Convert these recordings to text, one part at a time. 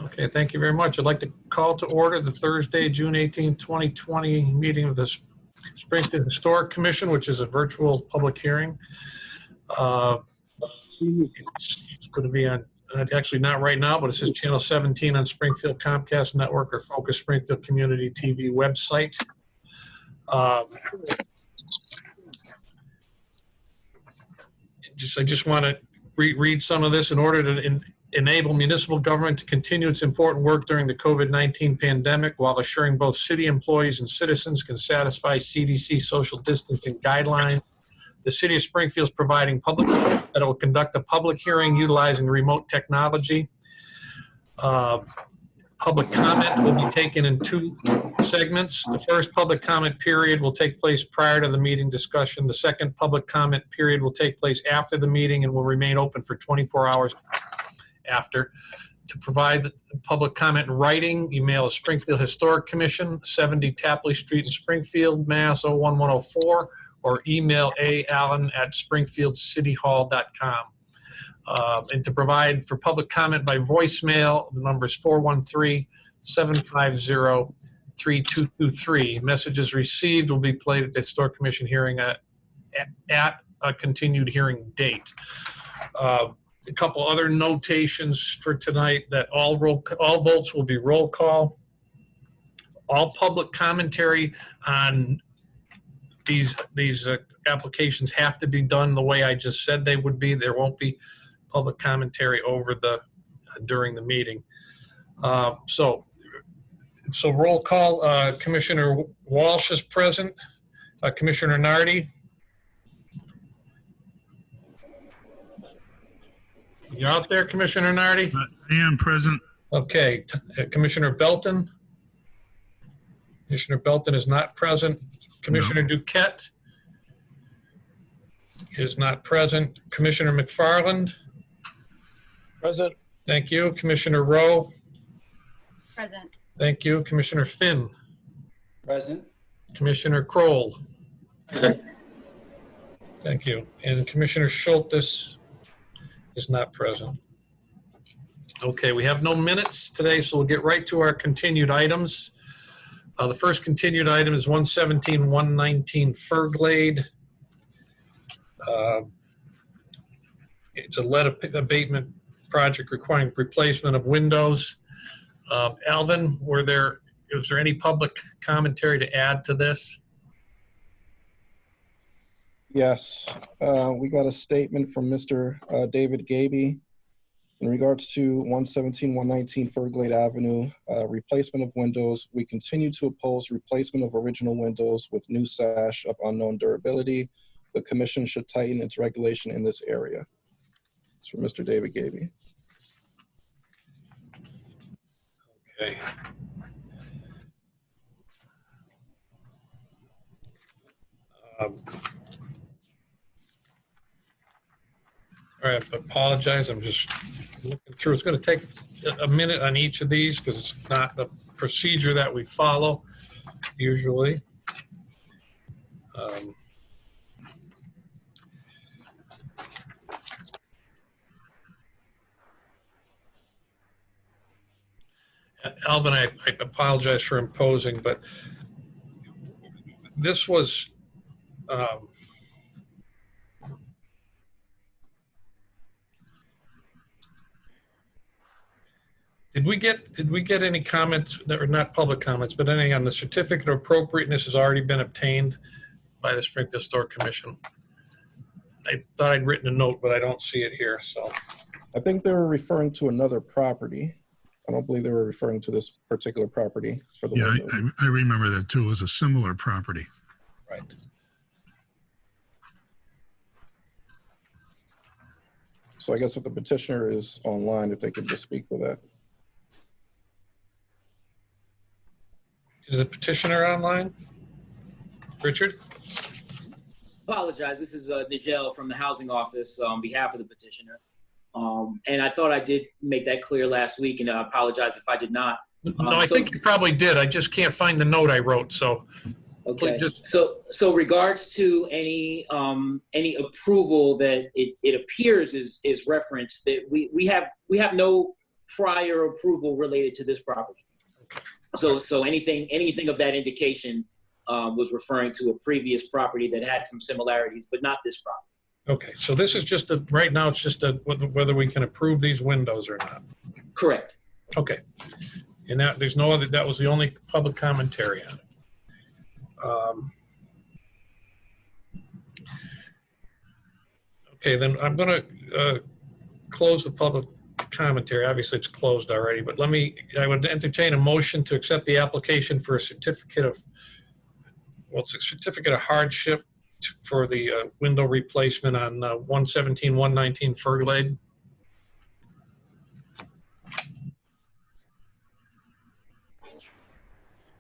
Okay, thank you very much. I'd like to call to order the Thursday, June 18, 2020 meeting of the Springfield Historic Commission, which is a virtual public hearing. It's going to be on, actually not right now, but it says channel 17 on Springfield Comcast Network or Focus Springfield Community TV website. I just want to read some of this. In order to enable municipal government to continue its important work during the COVID-19 pandemic while assuring both city employees and citizens can satisfy CDC social distancing guidelines, the City of Springfield is providing public that it will conduct a public hearing utilizing remote technology. Public comment will be taken in 2 segments. The first public comment period will take place prior to the meeting discussion. The second public comment period will take place after the meeting and will remain open for 24 hours after. To provide public comment in writing, email a Springfield Historic Commission, 70 Tapley Street in Springfield, Mass. 01104, or email allen@springfieldcityhall.com. And to provide for public comment by voicemail, the number is 413-750-3223. Messages received will be played at the Historic Commission hearing at a continued hearing date. A couple other notations for tonight: that all votes will be roll call. All public commentary on these applications have to be done the way I just said they would be. There won't be public commentary over during the meeting. So roll call. Commissioner Walsh is present. Commissioner Nardi. You out there, Commissioner Nardi? I am present. Okay. Commissioner Belton? Commissioner Belton is not present. Commissioner Duquette is not present. Commissioner McFarland? Present. Thank you. Commissioner Rowe? Present. Thank you. Commissioner Finn? Present. Commissioner Kroll? Thank you. And Commissioner Schultes is not present. Okay, we have no minutes today, so we'll get right to our continued items. The first continued item is 117-119 Furglade. It's a lead abatement project requiring replacement of windows. Alvin, is there any public commentary to add to this? Yes, we got a statement from Mr. David Gaby in regards to 117-119 Furglade Avenue, replacement of windows. We continue to oppose replacement of original windows with new sash of unknown durability. The commission should tighten its regulation in this area. It's from Mr. David Gaby. Okay. All right, I apologize. I'm just looking through. It's going to take a minute on each of these because it's not the procedure that we follow usually. Alvin, I apologize for imposing, but this was Did we get any comments that were not public comments, but any on the certificate of appropriateness has already been obtained by the Springfield Historic Commission? I thought I'd written a note, but I don't see it here. So I think they were referring to another property. I don't believe they were referring to this particular property for the window. I remember that too. It was a similar property. Right. So I guess if the petitioner is online, if they could just speak to that. Is the petitioner online? Richard? Apologize. This is Nigel from the housing office on behalf of the petitioner. And I thought I did make that clear last week, and I apologize if I did not. No, I think you probably did. I just can't find the note I wrote. So okay. So regards to any approval that it appears is referenced, that we have no prior approval related to this property. So anything of that indication was referring to a previous property that had some similarities, but not this property. Okay, so this is just right now it's just whether we can approve these windows or not. Correct. Okay. And there's no other, that was the only public commentary on it. Okay, then I'm going to close the public commentary. Obviously, it's closed already, but I would entertain a motion to accept the application for a certificate of hardship for the window replacement on 117-119 Ferglade.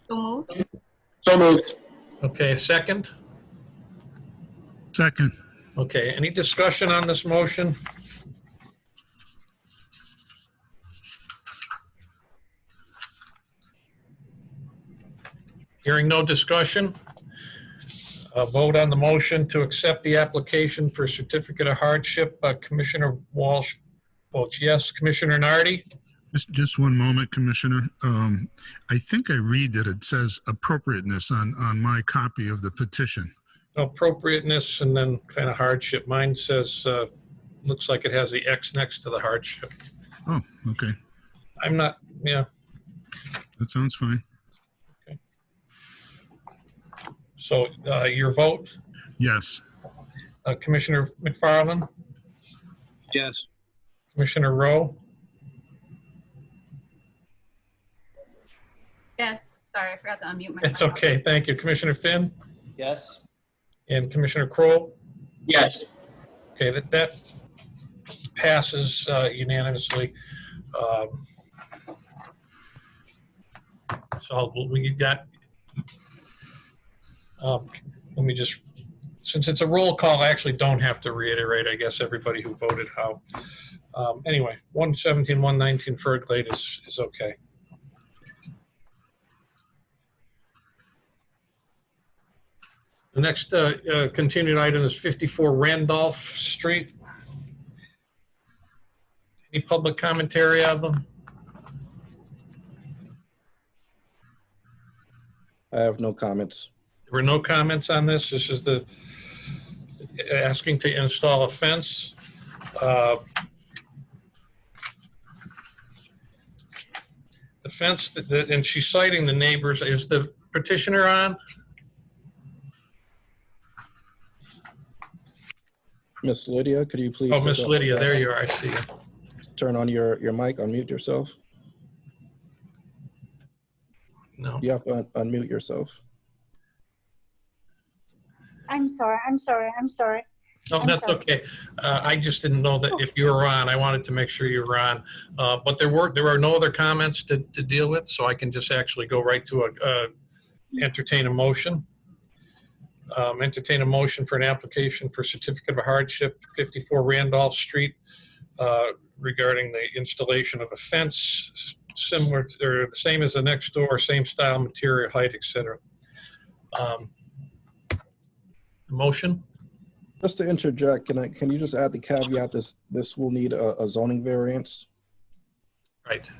So moved. So moved. Okay, second? Second. Okay, any discussion on this motion? Hearing no discussion, a vote on the motion to accept the application for certificate of hardship. Commissioner Walsh votes yes. Commissioner Nardi? Just one moment, Commissioner. I think I read that it says appropriateness on my copy of the petition. Appropriateness and then kind of hardship. Mine says, looks like it has the X next to the hardship. Oh, okay. I'm not, yeah. That sounds fine. Okay. So your vote? Yes. Commissioner McFarland? Yes. Commissioner Rowe? Yes. Sorry, I forgot to unmute myself. It's okay, thank you. Commissioner Finn? Yes. And Commissioner Kroll? Yes. Okay, that passes unanimously. So we got, let me just, since it's a roll call, I actually don't have to reiterate, I guess, everybody who voted how. Anyway, 117-119 Ferglade is okay. The next continued item is 54 Randolph Street. Any public commentary on them? I have no comments. There were no comments on this. This is the asking to install a fence. The fence, and she's citing the neighbors. Is the petitioner on? Miss Lydia, could you please? Oh, Miss Lydia, there you are. I see you. Turn on your mic, unmute yourself. No. You have to unmute yourself. I'm sorry. No, I'm that's sorry. okay. I just didn't know that if you were on. I wanted to make sure you were on. But there were no other comments to deal with, so I can just actually go right to entertain a motion. Entertain a motion for an application for certificate of hardship, 54 Randolph Street, regarding the installation of a fence similar to, or the same as the next door, same style, material, height, etc. Motion? Just to interject, can you just add the caveat this will need a zoning variance? Right.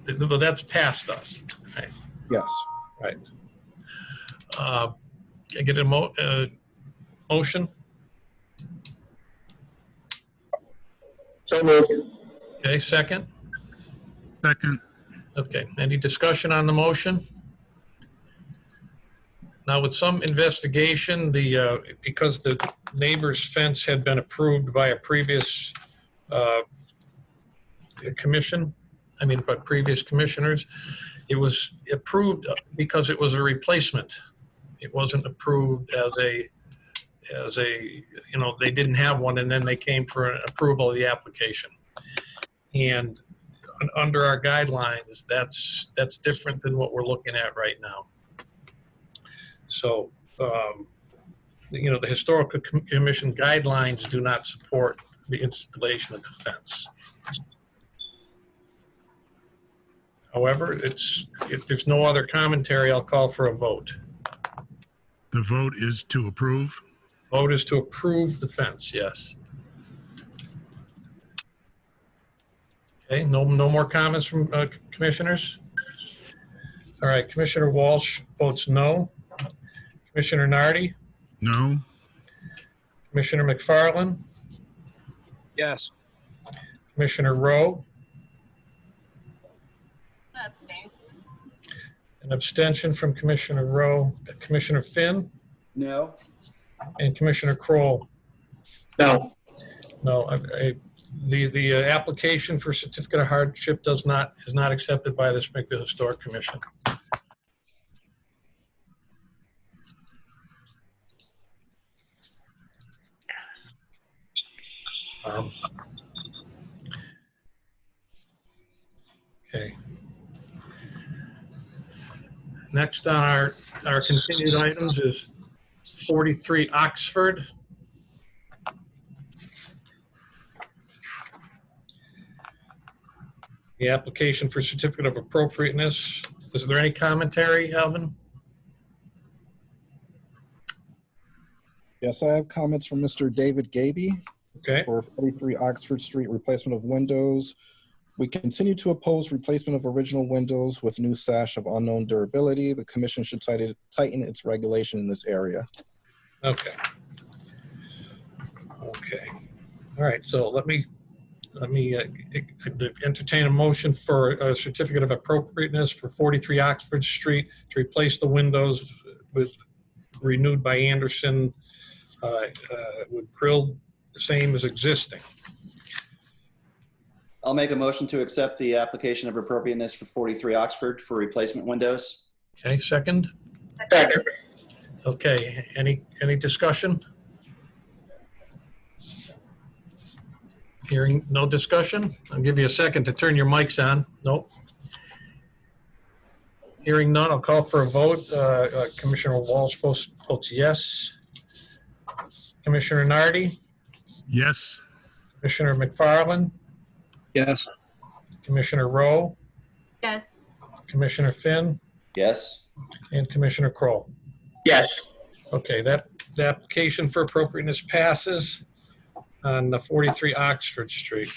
But that's past us. Right. Yes. Right. Can I get a motion? So moved. Okay, second? Second. Okay, any discussion on the motion? Now, with some investigation, because the neighbor's fence had been approved by a previous commission, by previous commissioners, it was approved because it was a replacement. It wasn't approved as a, they didn't have one, and then they came for an approval of the application. And under our guidelines, that's different than what we're looking at right now. So, the Historical Commission guidelines do not support the installation of the fence. However, if there's no other commentary, I'll call for a vote. The vote is to approve. Vote is to approve the fence, yes. Okay, no more comments from commissioners? All right, Commissioner Walsh votes no. Commissioner Nardi, No. Commissioner McFarland, Yes. Commissioner Rowe, Abstain. an abstention from Commissioner Rowe, Commissioner Finn, No. and Commissioner Kroll. No. No, the application for certificate of hardship is not accepted by the Springfield Historic Commission. Okay. Next on our continued items is 43 Oxford. The application for certificate of appropriateness. Is there any commentary, Alvin? Yes, I have comments from Mr. David Gaby Okay. for 43 Oxford Street, replacement of windows. We continue to oppose replacement of original windows with new sash of unknown durability. The commission should tighten its regulation in this area. Okay. Okay. All right. So let me entertain a motion for a certificate of appropriateness for 43 Oxford Street to replace the windows with renewed by Anderson with grill the same as existing. I'll make a motion to accept the application of appropriateness for 43 Oxford for replacement windows. Okay. Second. Second. Okay. Any discussion? Hearing no discussion, I'll give you a second to turn your mics on. Nope. Hearing none, I'll call for a vote. Commissioner Walsh votes yes. Commissioner Nardi, Yes. Commissioner McFarland, Yes. Commissioner Rowe, Yes. Commissioner Finn, Yes. and Commissioner Kroll. Yes. Okay, the application for appropriateness passes on the 43 Oxford Street.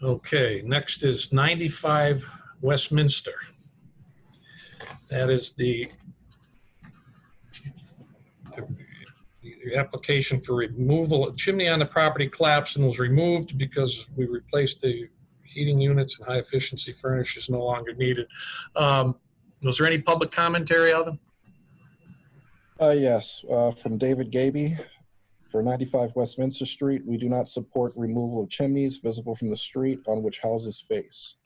Okay, next is 95 Westminster. That is the application for removal. A chimney on the property collapsed and was removed because we replaced the heating units and high efficiency furnace is no longer needed. Was there any public commentary, Alvin? Yes, from David Gaby for 95 Westminster Street. We do not support removal of chimneys visible from the street on which houses face.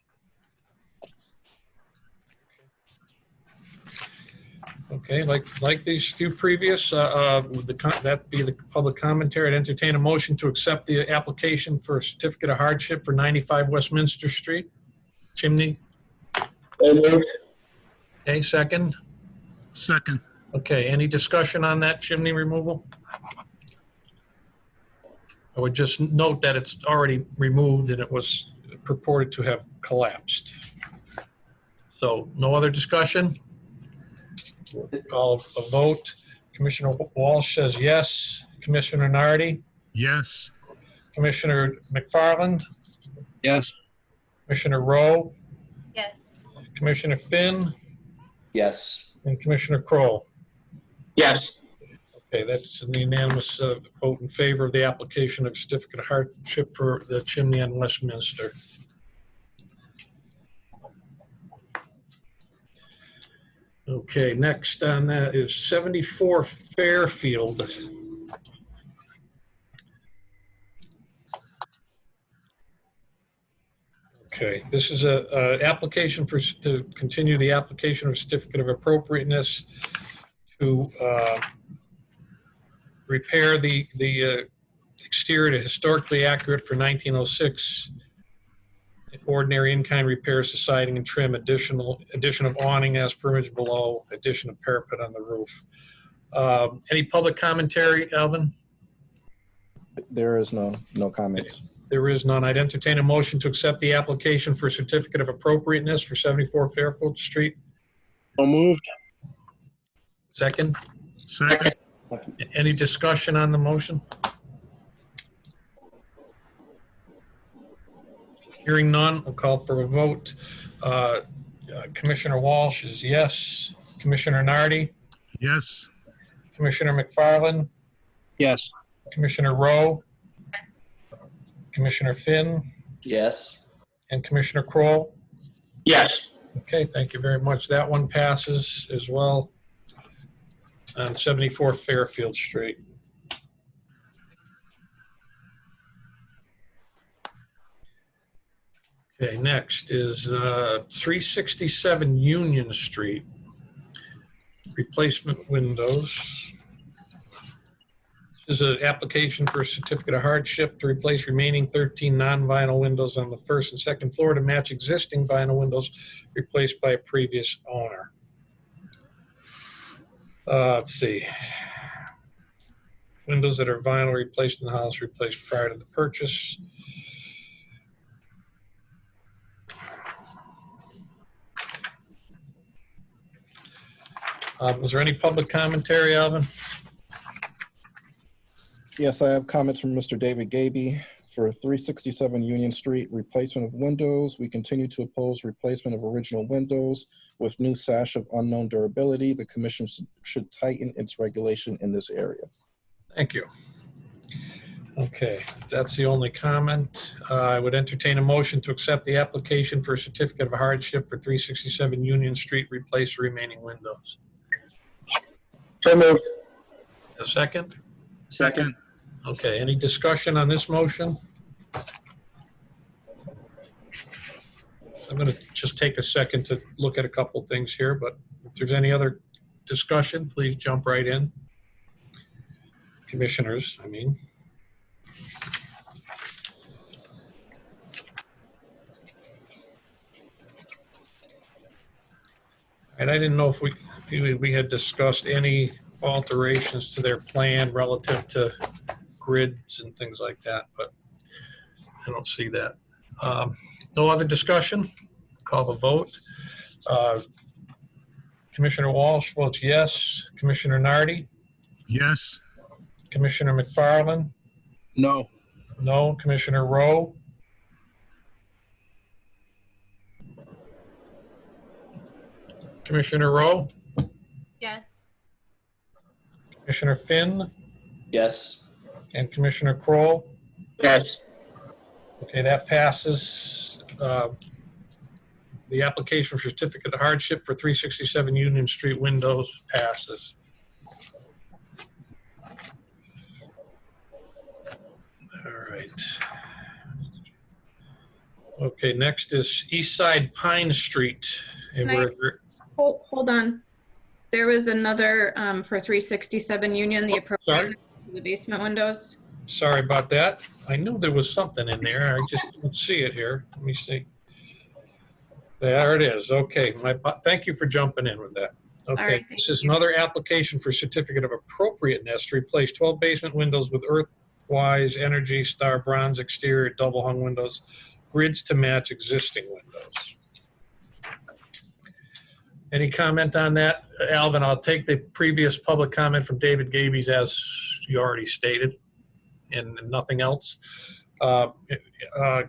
Okay, like these few previous, would that be the public commentary? I'd entertain a motion to accept the application for a certificate of hardship for 95 Westminster Street. Chimney. So moved. Okay, second. Second. Okay, any discussion on that chimney removal? I would just note that it's already removed and it was purported to have collapsed. So no other discussion? Call a vote. Commissioner Walsh says yes. Commissioner Nardi, Yes. Commissioner McFarland, Yes. Commissioner Rowe, Yes. Commissioner Finn, Yes. and Commissioner Kroll. Yes. Okay, that's a unanimous vote in favor of the application of certificate of hardship for the chimney on Westminster. Okay, next on that is 74 Fairfield. Okay, this is a application to continue the application of certificate of appropriateness to repair the exterior to historically accurate for 1906. Ordinary in-kind repairs to siding and trim, addition of awning as permitted below, addition of parapet on the roof. Any public commentary, Alvin? There is no comments. There is none. I'd entertain a motion to accept the application for certificate of appropriateness for 74 Fairfield Street. So moved. Second. Second. Any discussion on the motion? Hearing none, I'll call for a vote. Commissioner Walsh is yes. Commissioner Nardi, Yes. Commissioner McFarland, Yes. Commissioner Rowe, Yes. Commissioner Finn, Yes. and Commissioner Kroll. Yes. Okay, thank you very much. That one passes as well on 74 Fairfield Street. Okay, next is 367 Union Street. Replacement windows. This is an application for a certificate of hardship to replace remaining 13 non-vinyl windows on the first and second floor to match existing vinyl windows replaced by a previous owner. Let's see. Windows that are vinyl replaced in the house replaced prior to the purchase. Was there any public commentary, Alvin? Yes, I have comments from Mr. David Gaby for 367 Union Street, replacement of windows. We continue to oppose replacement of original windows with new sash of unknown durability. The commission should tighten its regulation in this area. Thank you. Okay, that's the only comment. I would entertain a motion to accept the application for a certificate of hardship for 367 Union Street, replace the remaining windows. So moved. A second? Second. Okay, any discussion on this motion? I'm going to just take a second to look at a couple things here, but if there's any other discussion, please jump right in. Commissioners, I mean. And I didn't know if we had discussed any alterations to their plan relative to grids and things like that, but I don't see that. No other discussion? Call the vote. Commissioner Walsh votes yes. Commissioner Nardi? Yes. Commissioner McFarland? No. No. Commissioner Rowe? Commissioner Rowe? Yes. Commissioner Finn? Yes. And Commissioner Kroll? Yes. Okay, that passes. The application for certificate of hardship for 367 Union Street windows passes. All right. Okay, next is Eastside Pine Street. And Can I- we're, Hold on. There was another for 367 Union, the Oh, sorry. appropriate the basement windows. sorry about that. I knew there was something in there. I just don't see it here. Let me see. There it is. Okay. Thank you for jumping in with that. Okay. right, thank This is you. another application for certificate of appropriateness to replace 12 basement windows with Earthwise Energy Star Bronze exterior double hung windows, grids to match existing windows. Any comment on that? Alvin, I'll take the previous public comment from David Gaby's as you already stated, and nothing else. I'd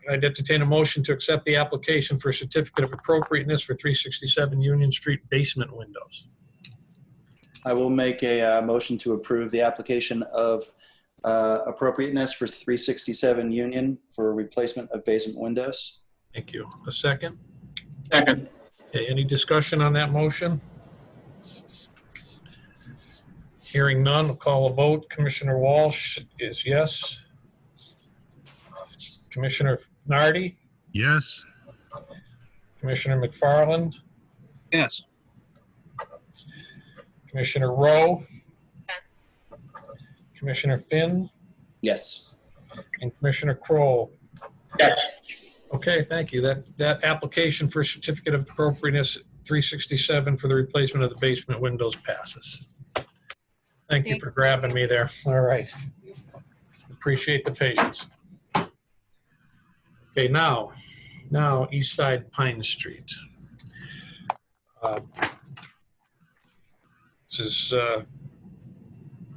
entertain a motion to accept the application for a certificate of appropriateness for 367 Union Street basement windows. I will make a motion to approve the application of appropriateness for 367 Union for replacement of basement windows. Thank you. A second? Second. Okay, any discussion on that motion? Hearing none, we'll call a vote. Commissioner Walsh is yes. Commissioner Nardi? Yes. Commissioner McFarland? Yes. Commissioner Rowe? Yes. Commissioner Finn? Yes. And Commissioner Kroll? Yes. Okay, thank you. That application for certificate of appropriateness 367 for the replacement of the basement windows passes. Thank you for grabbing me there. All right. Appreciate the patience. Okay, now Eastside Pine Street. This is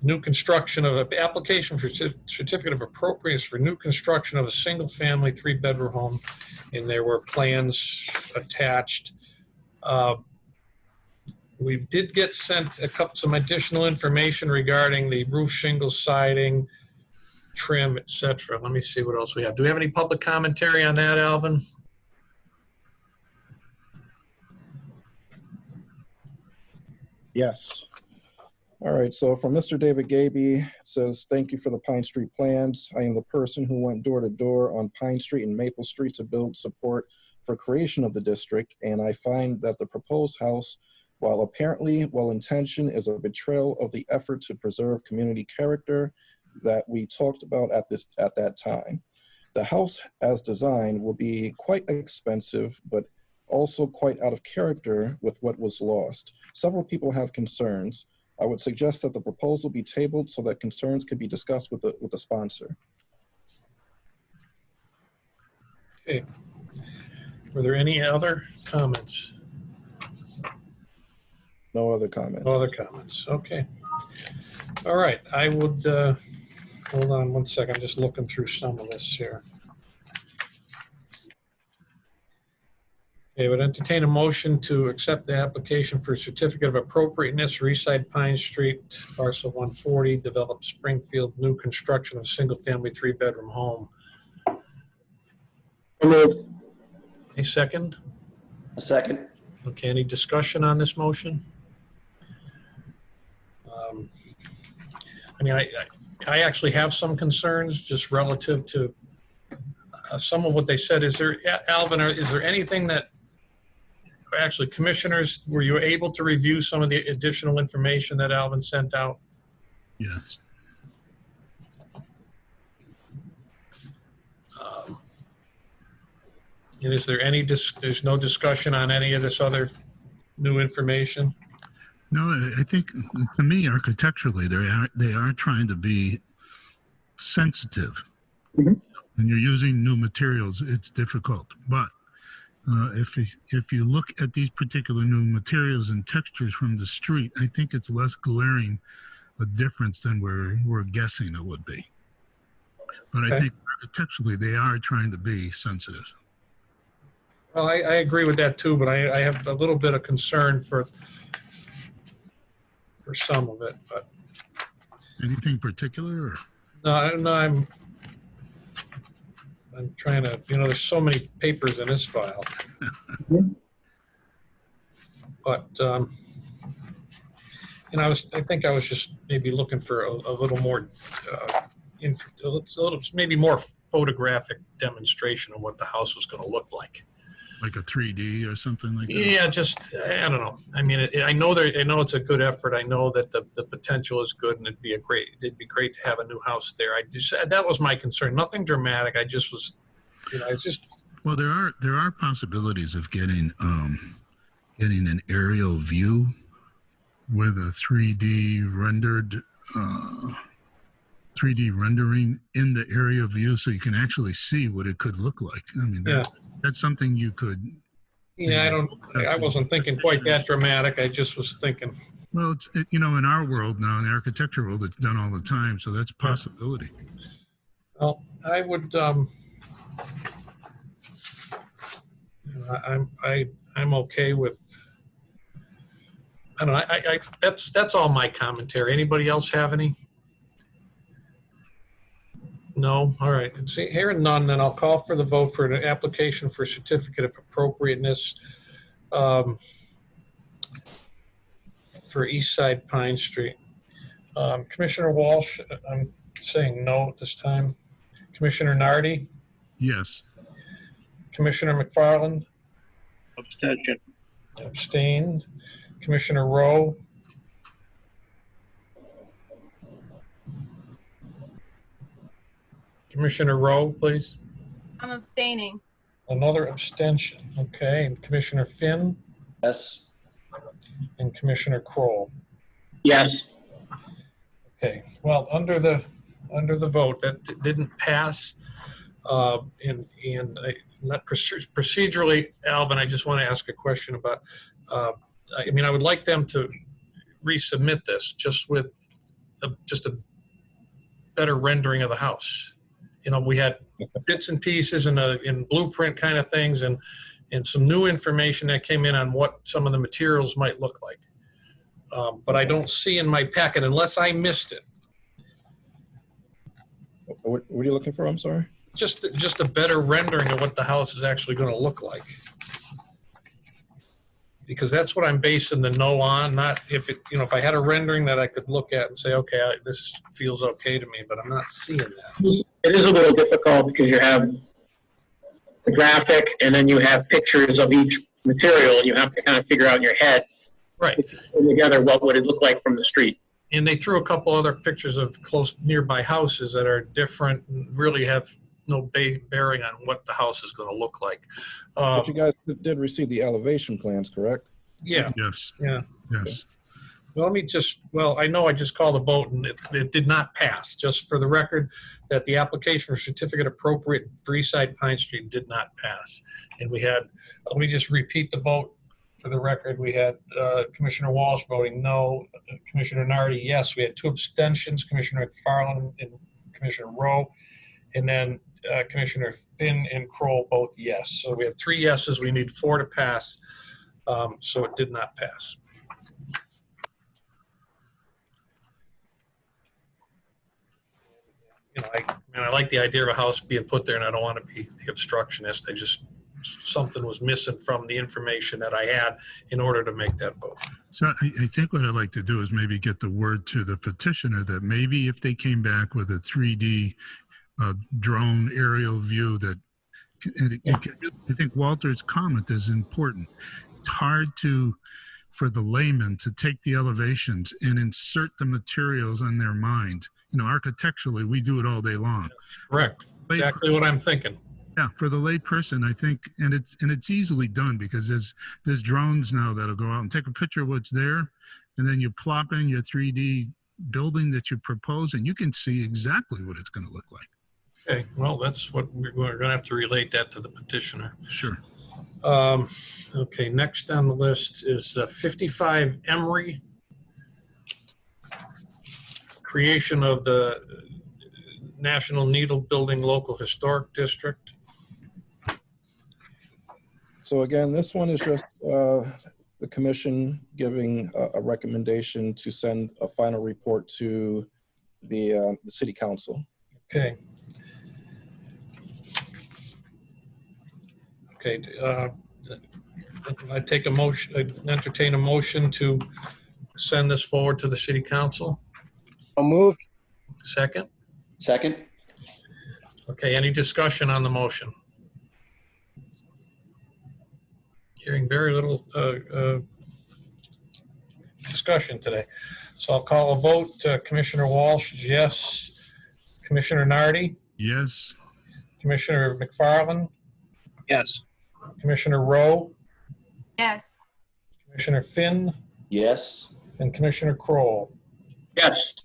new construction of an application for certificate of appropriateness for new construction of a single-family 3-bedroom home, and there were plans attached. We did get sent some additional information regarding the roof shingle siding, trim, etc. Let me see what else we have. Do we have any public commentary on that, Alvin? Yes. All right, so from Mr. David Gaby, it says, thank you for the Pine Street plans. I am the person who went door to door on Pine Street and Maple Street to build support for creation of the district, and I find that the proposed house, while apparently well-intentioned, is a betrayal of the effort to preserve community character that we talked about at that time. The house as designed will be quite expensive, but also quite out of character with what was lost. Several people have concerns. I would suggest that the proposal be tabled so that concerns can be discussed with the sponsor. Okay. Were there any other comments? No other comments. No other comments. Okay. All right. I would, hold on one second. I'm just looking through some of this here. Okay, I would entertain a motion to accept the application for certificate of appropriateness, Eastside Pine Street, parcel 140, develop Springfield, new construction of a single-family 3-bedroom home. So moved. A second? A second. Okay, any discussion on this motion? I mean, I actually have some concerns just relative to some of what they said. Is there, Alvin, is there anything that, actually, commissioners, were you able to review some of the additional information that Alvin sent out? Yes. And is there any, there's no discussion on any of this other new information? No, I think, to me, architecturally, they are trying to be sensitive. Mhm. When you're using new materials, it's difficult. But if you look at these particular new materials and textures from the street, I think it's less glaring a difference than we're guessing it would be. But I think architecturally, they are trying to be sensitive. Well, I agree with that too, but I have a little bit of concern for some of it, but. Anything particular? Or? No, I'm trying to, there's so many papers in this file. But, I think I was just maybe looking for a little more, maybe more photographic demonstration of what the house was going to look like. Like a 3D or something like that? Yeah, just, I don't know. I mean, I know it's a good effort. I know that the potential is good, and it'd be great to have a new house there. That was my concern. Nothing dramatic. I just was, Well, there are possibilities of getting an aerial view with a 3D rendering in the area view, so you can actually see what it could look like. I mean, that's something you could. Yeah, I wasn't thinking quite that dramatic. I just was thinking. Well, it's in our world now, in the architecture world, it's done all the time, so that's a possibility. Well, I would. I'm okay with. I don't know. That's all my commentary. Anybody else have any? No? All right. See, hearing none, then I'll call for the vote for an application for certificate of appropriateness for Eastside Pine Street. Commissioner Walsh, I'm saying no at this time. Commissioner Nardi? Yes. Commissioner McFarland? Abstention. Abstained. Commissioner Rowe? Commissioner Rowe, please. I'm abstaining. Another abstention. Okay. And Commissioner Finn Yes. and Commissioner Kroll. Yes. Okay. Well, under the vote, that didn't pass. Not procedurally, Alvin, I just want to ask a question about. I would like them to resubmit this just with just a better rendering of the house. You know, we had bits and pieces in blueprint kind of things and some new information that came in on what some of the materials might look like. But I don't see in my packet, unless I missed it. What are you looking for? I'm sorry. Just a better rendering of what the house is actually going to look like. Because that's what I'm basing the no on, not if it, you know, if I had a rendering that I could look at and say, okay, this feels okay to me, but I'm not seeing that. It is a little difficult because you have the graphic and then you have pictures of each material and you have to kind of figure out in your head, Right. put together what would it look like from the street. And they threw a couple other pictures of close nearby houses that are different and really have no bearing on what the house is going to look like. But you guys did receive the elevation plans, correct? Yeah. Yes. Yeah. Yes. Well, I know I just called a vote and it did not pass. Just for the record, that the application for certificate appropriate 3 Side Pine Street did not pass. And we had, let me just repeat the vote for the record. We had Commissioner Walsh voting no, Commissioner Nardi, yes. We had 2 abstentions, Commissioner McFarland and Commissioner Rowe. And then Commissioner Finn and Kroll both yes. So we have 3 yeses. We need 4 to pass. So it did not pass. You know, I like the idea of a house being put there, and I don't want to be the obstructionist. Something was missing from the information that I had in order to make that vote. So I think what I'd like to do is maybe get the word to the petitioner that maybe if they came back with a 3D drone aerial view that, I think Walter's comment is important. It's hard for the layman to take the elevations and insert the materials on their mind. You know, architecturally, we do it all day long. Correct. Exactly what I'm thinking. Yeah, for the lay person, I think, and it's easily done because there's drones now that'll go out and take a picture of what's there, and then you plop in your 3D building that you propose, and you can see exactly what it's going to look like. Okay, well, that's what we're going to have to relate that to the petitioner. Sure. Okay, next on the list is 55 Emory. Creation of the National Needle Building Local Historic District. So again, this one is just the commission giving a recommendation to send a final report to the city council. Okay. Okay, I take a motion, entertain a motion to send this forward to the city council. I'll move. Second? Second? Okay, any discussion on the motion? Hearing very little discussion today. So I'll call a vote. Commissioner Walsh, yes. Commissioner Nardi? Yes. Commissioner McFarland? Yes. Commissioner Rowe? Yes. Commissioner Finn? Yes. And Commissioner Kroll? Yes.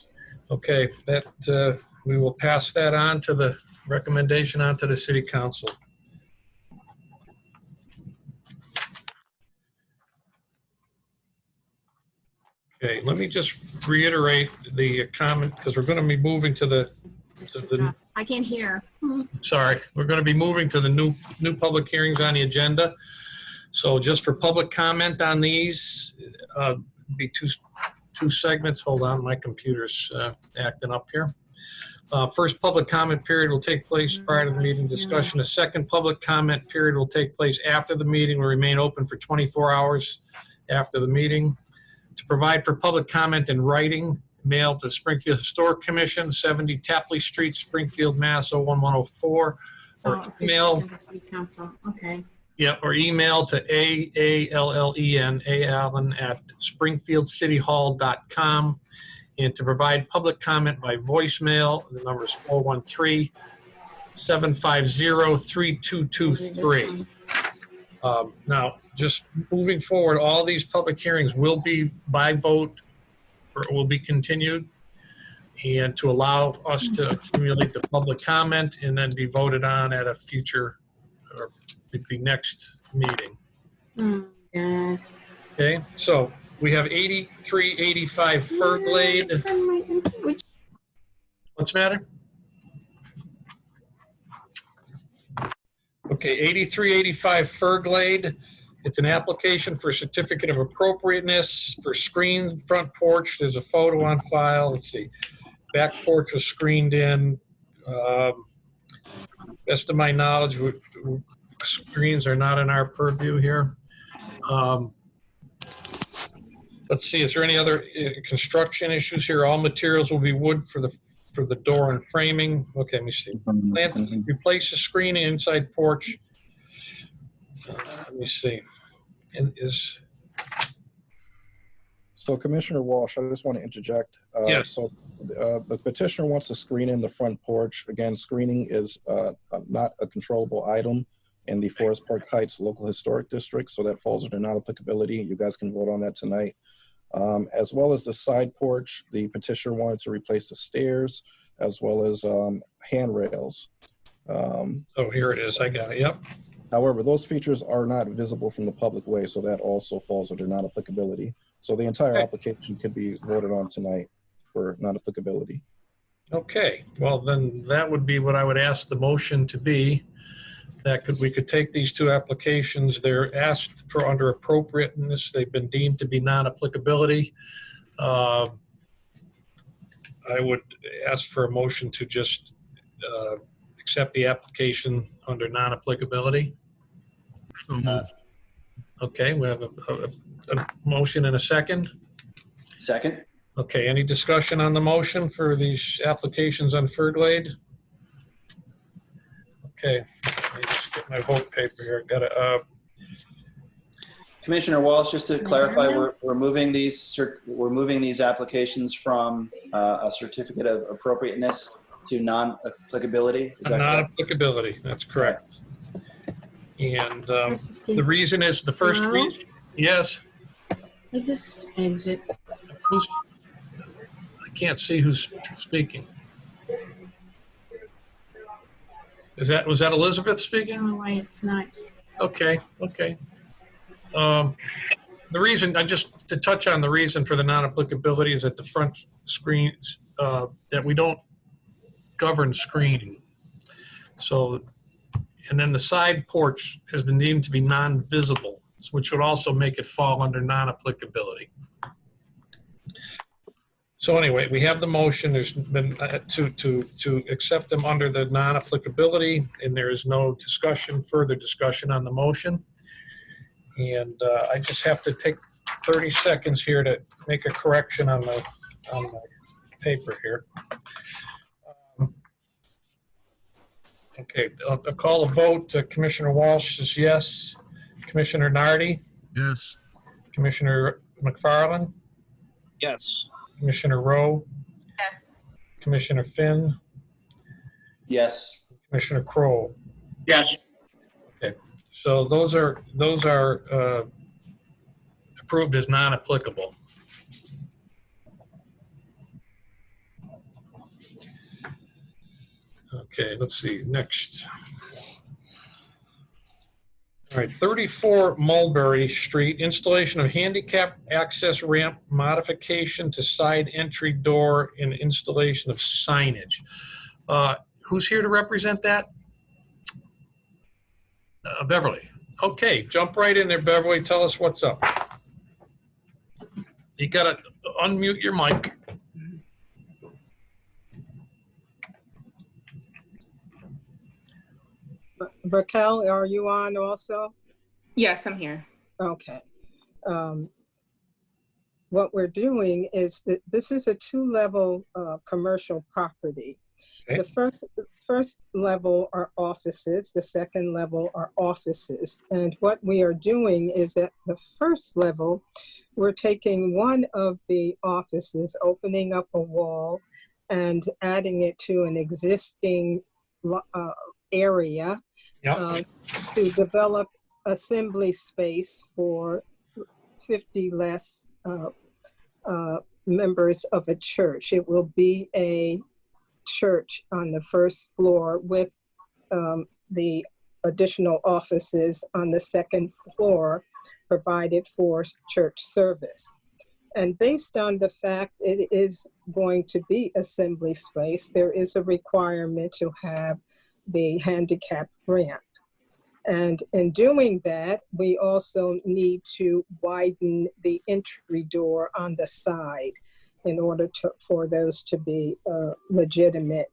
Okay, that we will pass that on to the recommendation onto the city council. Okay, let me just reiterate the comment because we're going to be moving to the. I can't hear. Sorry, we're going to be moving to the new public hearings on the agenda. So just for public comment on these, be two segments. Hold on, my computer's acting up here. First public comment period will take place prior to the meeting discussion. The second public comment period will take place after the meeting, will remain open for 24 hours after the meeting. To provide for public comment in writing, mailed to Springfield Historic Commission, 70 Tapley Street, Springfield, Mass. 01104, or email. City council. Okay. Yeah, or email to aallen@springfieldcityhall.com. And to provide public comment by voicemail, the number is 413-750-3223. Now, just moving forward, all these public hearings will be by vote or will be continued, and to allow us to accumulate the public comment and then be voted on at a future or the next meeting. Yeah. Okay, so We have 8385 Furglade. What's the matter? Okay, 8385 Furglade. It's an application for a certificate of appropriateness for screen front porch. There's a photo on file. Let's see. Back porch was screened in. Best of my knowledge, screens are not in our purview here. Let's see, is there any other construction issues here? All materials will be wood for the door and framing. Okay, let me see. Plan to replace the screen inside porch. Let me see. So Commissioner Walsh, I just want to interject. Yes. So the petitioner wants to screen in the front porch. Again, screening is not a controllable item in the Forest Park Heights Local Historic District, so that falls under non-applicability. You guys can vote on that tonight. As well as the side porch, the petitioner wanted to replace the stairs as well as handrails. Oh, here it is. I got it. Yep. However, those features are not visible from the public way, so that also falls under non-applicability. So the entire application could be voted on tonight for non-applicability. Okay, well then that would be what I would ask the motion to be. That we could take these two applications. They're asked for under appropriateness. They've been deemed to be non-applicability. I would ask for a motion to just accept the application under non-applicability. So moved. Okay, we have a motion and a second. Second. Okay, any discussion on the motion for these applications on Furglade? Okay, let me just get my vote paper here. Got to. Commissioner Walsh, just to clarify, we're moving these applications from a certificate of appropriateness to non-applicability. Is that correct? Non-applicability, that's correct. And the reason is the first reason. Yes. I just exit. I can't see who's speaking. Was that Elizabeth speaking? I don't know why it's not. Okay. The reason, just to touch on the reason for the non-applicability is that the front screens, that we don't govern screening. So, and then the side porch has been deemed to be non-visible, which would also make it fall under non-applicability. So anyway, we have the motion. There's been to accept them under the non-applicability, and there is no further discussion on the motion. And I just have to take 30 seconds here to make a correction on my paper here. Okay, I'll call a vote. Commissioner Walsh is yes. Commissioner Nardi? Yes. Commissioner McFarland? Yes. Commissioner Rowe? Yes. Commissioner Finn? Yes. Commissioner Kroll? Yes. Okay, so those are approved as non-applicable. Okay, let's see, next. All right, 34 Mulberry Street, installation of handicap access ramp, modification to side entry door, and installation of signage. Who's here to represent that? Beverly. Okay, jump right in there, Beverly. Tell us what's up. You gotta unmute your mic. Raquel, are you on also? Yes, I'm here. Okay. What we're doing is that this is a two-level commercial property. Okay. The first level are offices, the second level are offices. And what we are doing is that the first level, we're taking one of the offices, opening up a wall and adding it to an existing area. Yep. To develop assembly space for 50 less members of a church. It will be a church on the first floor with the additional offices on the second floor provided for church service. And based on the fact it is going to be assembly space, there is a requirement to have the handicap ramp. And in doing that, we also need to widen the entry door on the side in order for those to be legitimate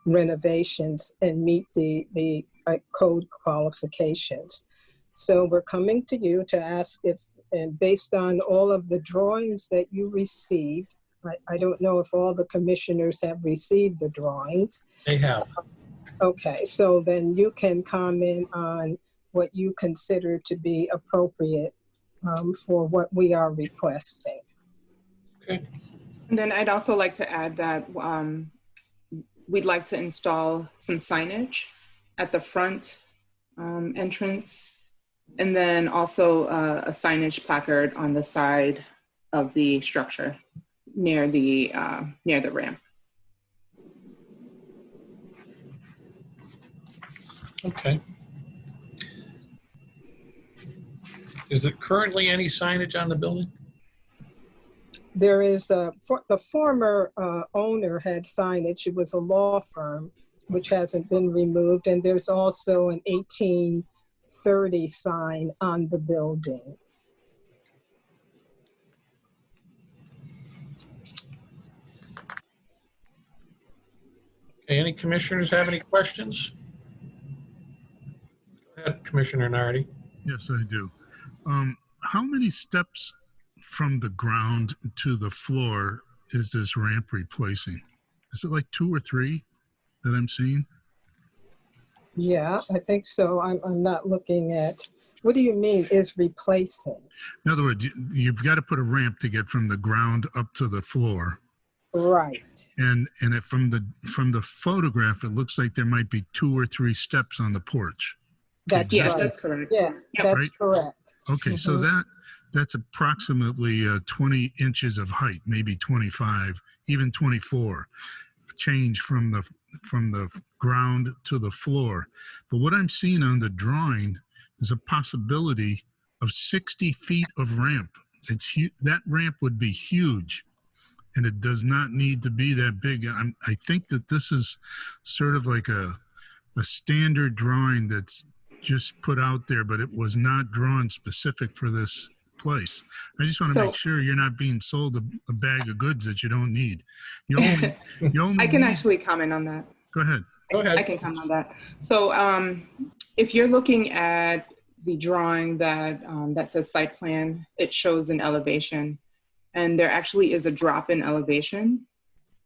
renovations and meet the code qualifications. So we're coming to you to ask if, and based on all of the drawings that you received, I don't know if all the commissioners have received the drawings. They have. Okay, so then you can comment on what you consider to be appropriate for what we are requesting. Okay. And then I'd also like to add that we'd like to install some signage at the front entrance, and then also a signage placard on the side of the structure near the ramp. Okay. Is there currently any signage on the building? There is, the former owner had signage. It was a law firm, which hasn't been removed. And there's also an 1830 sign on the building. Okay, any commissioners have any questions? Go ahead, Commissioner Nardi. Yes, I do. How many steps from the ground to the floor is this ramp replacing? Is it like 2 or 3 that I'm seeing? Yeah, I think so. I'm not looking at, what do you mean is replacing? In other words, you've got to put a ramp to get from the ground up to the floor. Right. And from the photograph, it looks like there might be 2 or 3 steps on the porch. That's Yeah, right. that's correct. Yeah, Yep. that's Right? correct. Okay, so that's approximately 20 inches of height, maybe 25, even 24, change from the ground to the floor. But what I'm seeing on the drawing is a possibility of 60 feet of ramp. That ramp would be huge, and it does not need to be that big. I think that this is sort of like a standard drawing that's just put out there, but it was not drawn specific for this place. I just want to make sure you're not being sold a bag of goods that you don't need. You only I can actually comment on that. Go ahead. Go ahead. I can comment on that. So if you're looking at the drawing that says site plan, it shows an elevation, and there actually is a drop in elevation.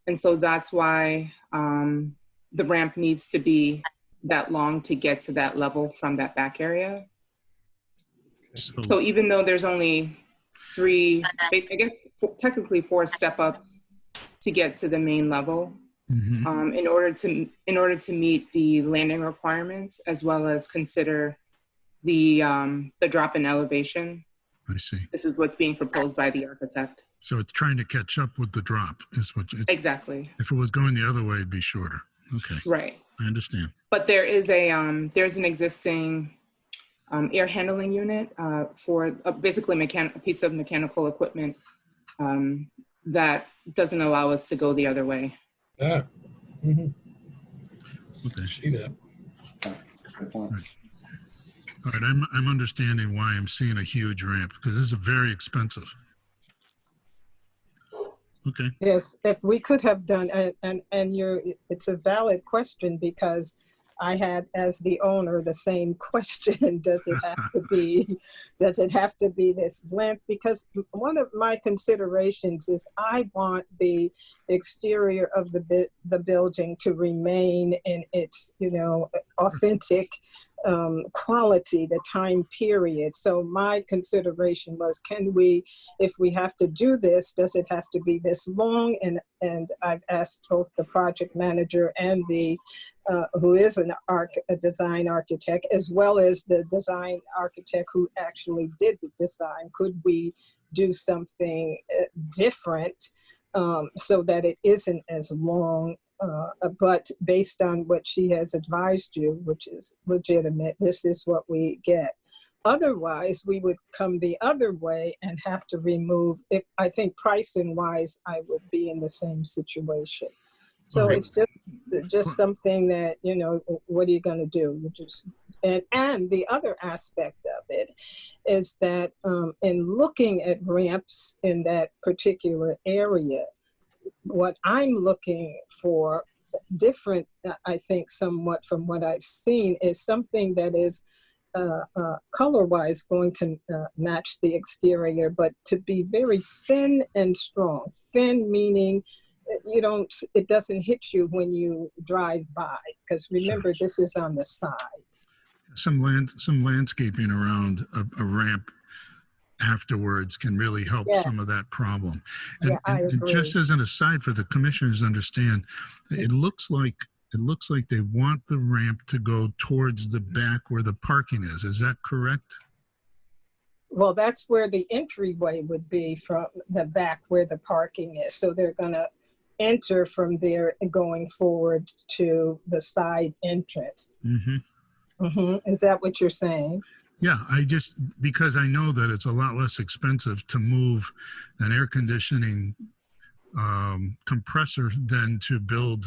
And so that's why the ramp needs to be that long to get to that level from that back area. So even though there's only 3, I guess technically 4 step ups to get to the main level, in order to meet the landing requirements, as well as consider the drop in elevation. I see. This is what's being proposed by the architect. So it's trying to catch up with the drop, is what it's, Exactly. If it was going the other way, it'd be shorter. Okay. Right. I understand. But there is there's an existing air handling unit for basically a piece of mechanical equipment that doesn't allow us to go the other way. Yeah. Mm-hmm. Okay. See that. Good point. All right, I'm understanding why I'm seeing a huge ramp, because this is very expensive. Okay. Yes, if we could have done, and it's a valid question, because I had, as the owner, the same question. Does it have to be this length? Because one of my considerations is I want the exterior of the building to remain in its, authentic quality, the time period. So my consideration was, if we have to do this, does it have to be this long? And I've asked both the project manager and the who is a design architect, as well as the design architect who actually did the design, could we do something different so that it isn't as long? But based on what she has advised you, which is legitimate, this is what we get. Otherwise, we would come the other way and have to remove it. I think pricing wise, I would be in the same situation. So Okay. it's just something that, you know, what are you going to do? You just, and the other aspect of it is that in looking at ramps in that particular area, what I'm looking for different, I think, somewhat from what I've seen is something that is color-wise going to match the exterior, but to be very thin and strong. Thin meaning it doesn't hit you when you drive by, because remember, this is on the side. Some landscaping around a ramp afterwards can really help some of that problem. And, I and agree. just as an aside for the commissioners to understand, it looks like they want the ramp to go towards the back where the parking is. Is that correct? Well, that's where the entryway would be, from the back where the parking is. So they're going to enter from there and going forward to the side entrance. Mm-hmm. Mm-hmm. Is that what you're saying? Yeah, because I know that it's a lot less expensive to move an air conditioning compressor than to build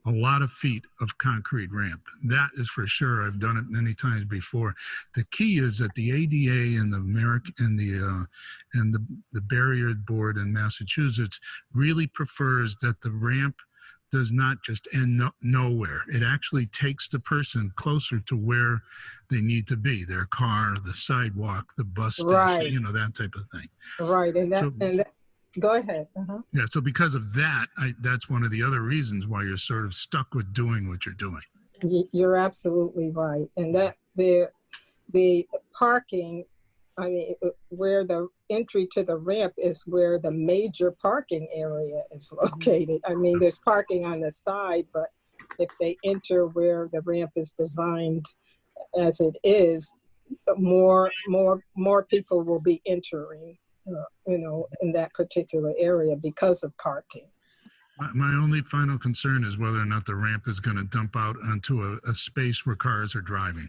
a lot of feet of concrete ramp. That is for sure. I've done it many times before. The key is that the ADA and the barrier board in Massachusetts really prefers that the ramp does not just end nowhere. It actually takes the person closer to where they need to be, their car, the sidewalk, the bus station, Right. That type of thing. Right, go ahead. Uh-huh. Yeah, so because of that, that's one of the other reasons why you're sort of stuck with doing what you're doing. You're absolutely right. And that the parking, I mean, where the entry to the ramp is where the major parking area is located. I mean, there's parking on the side, but if they enter where the ramp is designed as it is, more people will be entering, in that particular area because of parking. My only final concern is whether or not the ramp is going to dump out onto a space where cars are driving.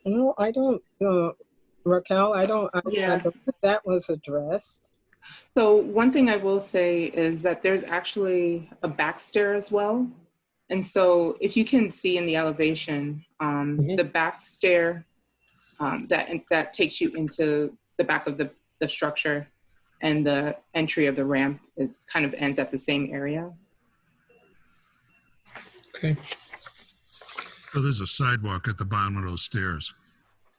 No, I don't, Raquel, I Yeah. believe that was addressed. So one thing I will say is that there's actually a back stair as well. And so if you can see in the elevation, the back stair that takes you into the back of the structure and the entry of the ramp, it kind of ends at the same area. Okay. So there's a sidewalk at the bottom of those stairs.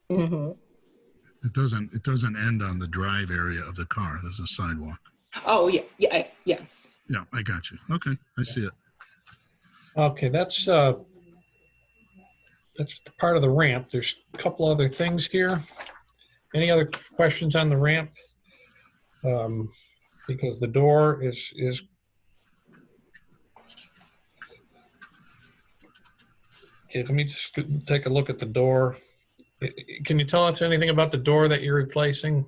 Mm-hmm. It doesn't end on the drive area of the car. There's a sidewalk. Oh, yeah, yes. Yeah, I got you. Okay, I see it. Okay, that's part of the ramp. There's a couple other things here. Any other questions on the ramp? Because the door is. Okay, let me just take a look at the door. Can you tell us anything about the door that you're replacing?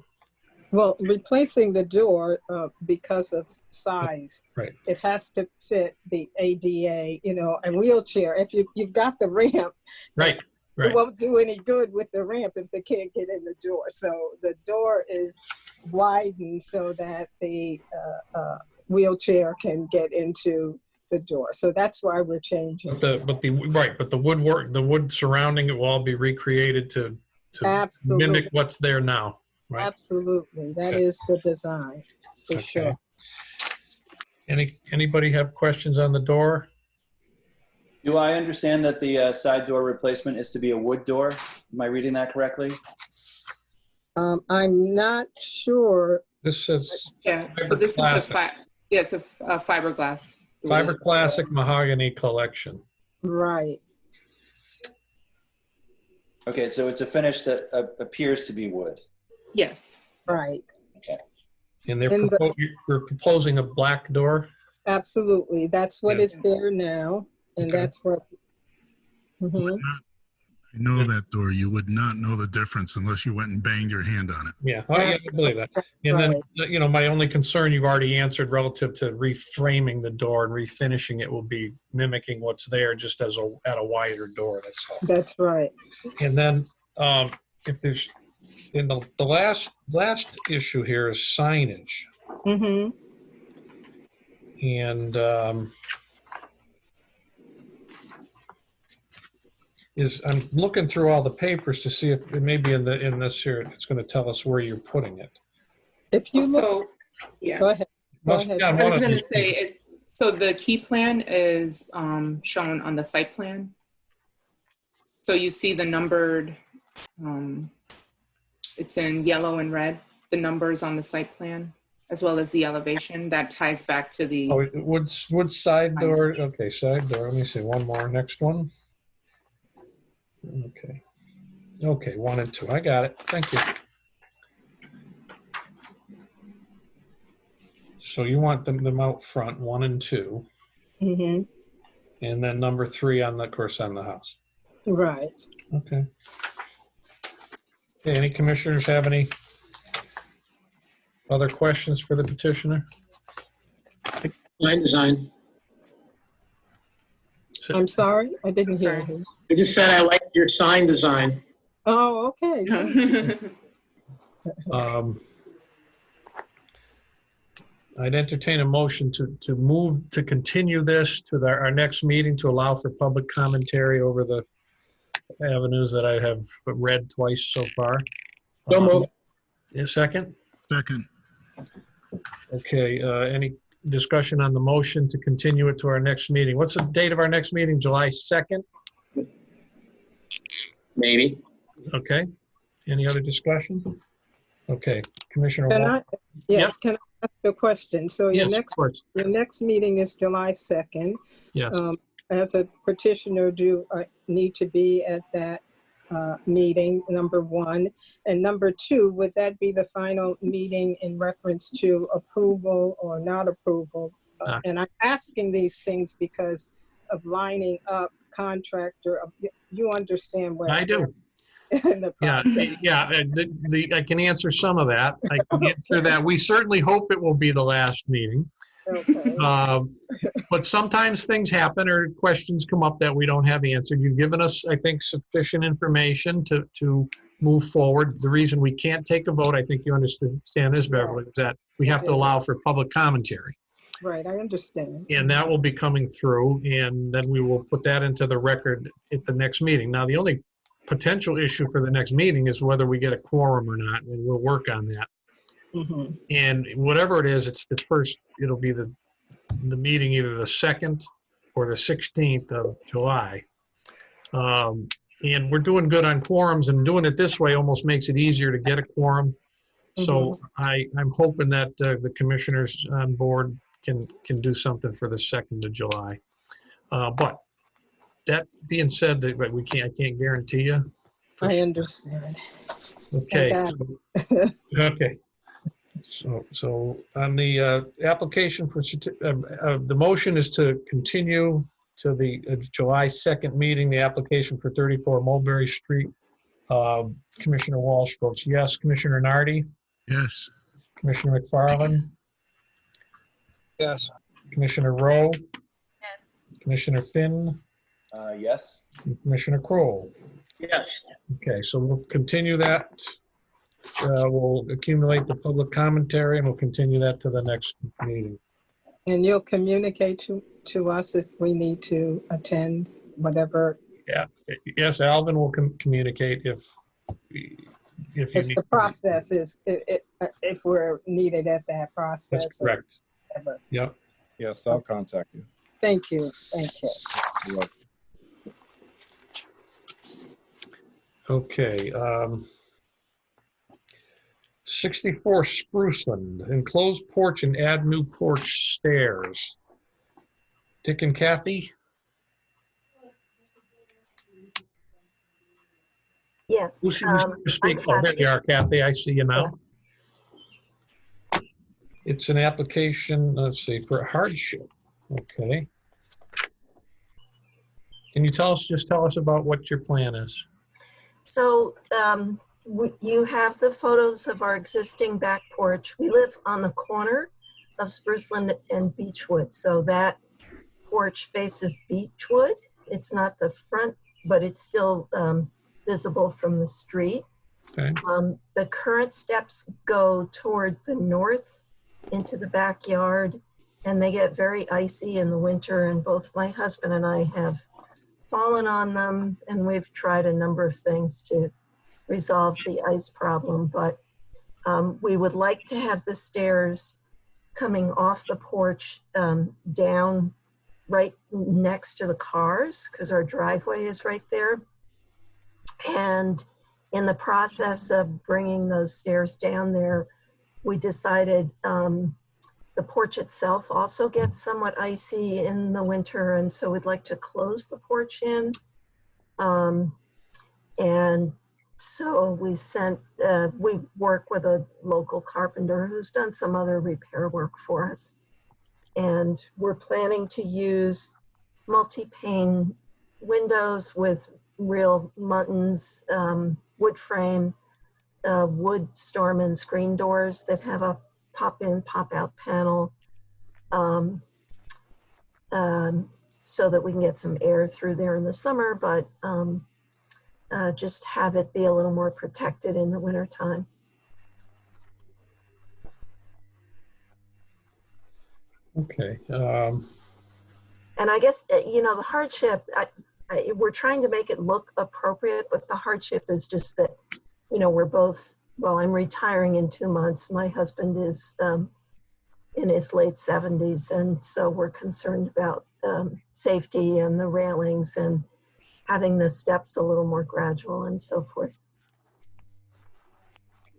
Well, replacing the door because of size, right? It has to fit the ADA, a wheelchair. If you've got the ramp, right. It won't do any good with the ramp if they can't get in the door. So the door is widened so that the wheelchair can get into the door. So that's why we're changing. But the woodwork, the wood surrounding it will all be recreated to mimic what's there now. Right? Absolutely, that is the design for sure. Anybody have questions on the door? Do I understand that the side door replacement is to be a wood door? Am I reading that correctly? I'm not sure. This is so this is it's a fiberglass. Fiber Classic Mahogany Collection. Right. Okay, so it's a finish that appears to be wood. Yes. Right. Okay. And you're proposing a black door? Absolutely. That's what is there now. And that's what. Mm-hmm. I know that door. You would not know the difference unless you went and banged your hand on it. Yeah, I believe that. And then, my only concern you've already answered relative to reframing the door and refinishing it will be mimicking what's there just at a wider door. That's all. That's right. And then if there's, in the last issue here is signage. Mm-hmm. And I'm looking through all the papers to see if it may be in this here, it's going to tell us where you're putting it. If you look, So, yeah. go ahead. Go ahead. Yeah, I was going to say, so the key plan is shown on the site plan. So you see the numbered, it's in yellow and red, the numbers on the site plan, as well as the elevation that ties back to the. Oh, wood side door. Okay, side door. Let me see. One more. Next one. Okay. Okay, 1 and 2. I got it. Thank you. So you want them out front, 1 and 2. Mm-hmm. And then number 3 on the, of course, on the house. Right. Okay. Okay, any commissioners have any other questions for the petitioner? Sign design. I'm sorry, I didn't hear you. I just said I like your sign design. Oh, okay. I'd entertain a motion to move, to continue this to our next meeting to allow for public commentary over the avenues that I have read twice so far. So moved. A second? Second. Okay, any discussion on the motion to continue it to our next meeting? What's the date of our next meeting? July 2nd? Maybe. Okay. Any other discussion? Okay, Commissioner Can Wall. I, yes, can I ask a question? So Yes, of course. your next meeting is July 2nd. Yes. As a petitioner, do I need to be at that meeting, number 1? And number 2, would that be the final meeting in reference to approval or not approval? And I'm asking these things because of lining up contractor. You understand what I do. in the process. Yeah. I can answer some of that. I can answer that. We certainly hope it will be the last meeting. Okay. But sometimes things happen or questions come up that we don't have answered. You've given us, I think, sufficient information to move forward. The reason we can't take a vote, I think you understand this, Beverly, is that we have to allow for public commentary. Right, I understand. And that will be coming through, and then we will put that into the record at the next meeting. Now, the only potential issue for the next meeting is whether we get a quorum or not, and we'll work on that. Mm-hmm. And whatever it is, it's the first, it'll be the meeting either the 2nd or the 16th of July. And we're doing good on quorums, and doing it this way almost makes it easier to get a quorum. So I'm hoping that the commissioners on board can do something for the 2nd of July. But that being said, that I can't guarantee you. I understand. Okay. Okay. So on the application for the motion is to continue to the July 2nd meeting, the application for 34 Mulberry Street. Commissioner Walsh votes yes. Commissioner Nardi? Yes. Commissioner McFarland? Yes. Commissioner Rowe? Yes. Commissioner Finn? Yes. And Commissioner Kroll? Yes. Okay, so we'll continue that. We'll accumulate the public commentary and we'll continue that to the next meeting. And you'll communicate to us if we need to attend, whatever. Yeah. Yes, Alvin will communicate if If you need. the process is, if we're needed at that process. That's correct. Whatever. Yep. Yes, I'll contact you. Thank you. Thank you. You're welcome. Okay. 64 Spruceland, enclosed porch and add new porch stairs. Dick and Kathy? Yes. Who's to speak? Oh, there you are, Kathy. I see you now. Yeah. It's an application, let's see, for hardship. Okay. Can you tell us about what your plan is? So you have the photos of our existing back porch. We live on the corner of Spruceland and Beechwood. So that porch faces Beechwood. It's not the front, but it's still, visible from the street. Okay. The current steps go toward the north into the backyard, and they get very icy in the winter, and both my husband and I have fallen on them, and we've tried a number of things to resolve the ice problem, but we would like to have the stairs coming off the porch down right next to the cars, because our driveway is right there. And in the process of bringing those stairs down there, we decided the porch itself also gets somewhat icy in the winter, and so we'd like to close the porch in. And so we work with a local carpenter who's done some other repair work for us. And we're planning to use multi-pane windows with real muttons, wood frame, wood storm and screen doors that have a pop-in, pop-out panel, so that we can get some air through there in the summer, but just have it be a little more protected in the wintertime. Okay. And I guess, the hardship, we're trying to make it look appropriate, but the hardship is just that, we're both, I'm retiring in 2 months. My husband is in his late 70s, and so we're concerned about safety and the railings and having the steps a little more gradual and so forth.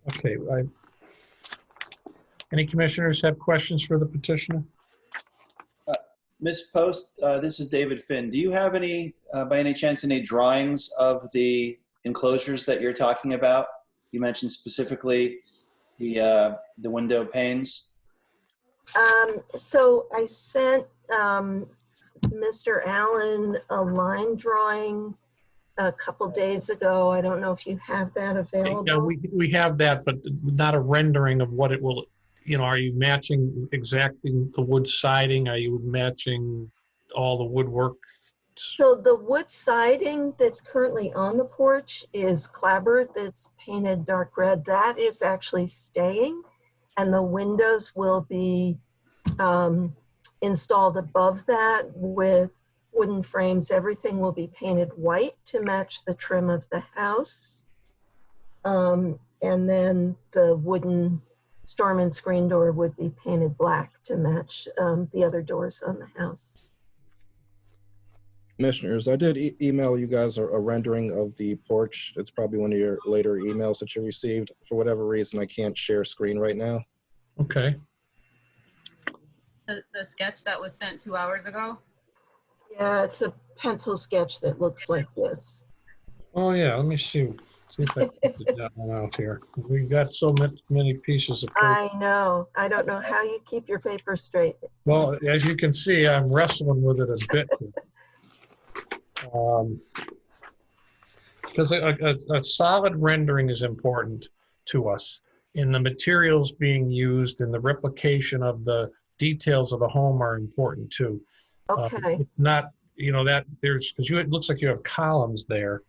Okay. Any commissioners have questions for the petitioner? Ms. Post, this is David Finn. Do you have any, by any chance, any drawings of the enclosures that you're talking about? You mentioned specifically the window panes. So I sent Mr. Allen a line drawing a couple days ago. I don't know if you have that available. Yeah, we have that, but not a rendering of what it will. Are you matching exactly the wood siding? Are you matching all the woodwork? So the wood siding that's currently on the porch is clapboard that's painted dark red. That is actually staying, and the windows will be installed above that with wooden frames. Everything will be painted white to match the trim of the house. And then the wooden storm and screen door would be painted black to match the other doors on the house. Commissioners, I did email you guys a rendering of the porch. It's probably one of your later emails that you received. For whatever reason, I can't share screen right now. Okay. The sketch that was sent 2 hours ago? Yeah, it's a pencil sketch that looks like this. Oh yeah, let me see if I can get that one out here. We got so many pieces of paper. I know. I don't know how you keep your paper straight. Well, as you can see, I'm wrestling with it a bit. Because a solid rendering is important to us in the materials being used, and the replication of the details of the home are important too. Okay. Not, that there's, because it looks like you have columns there.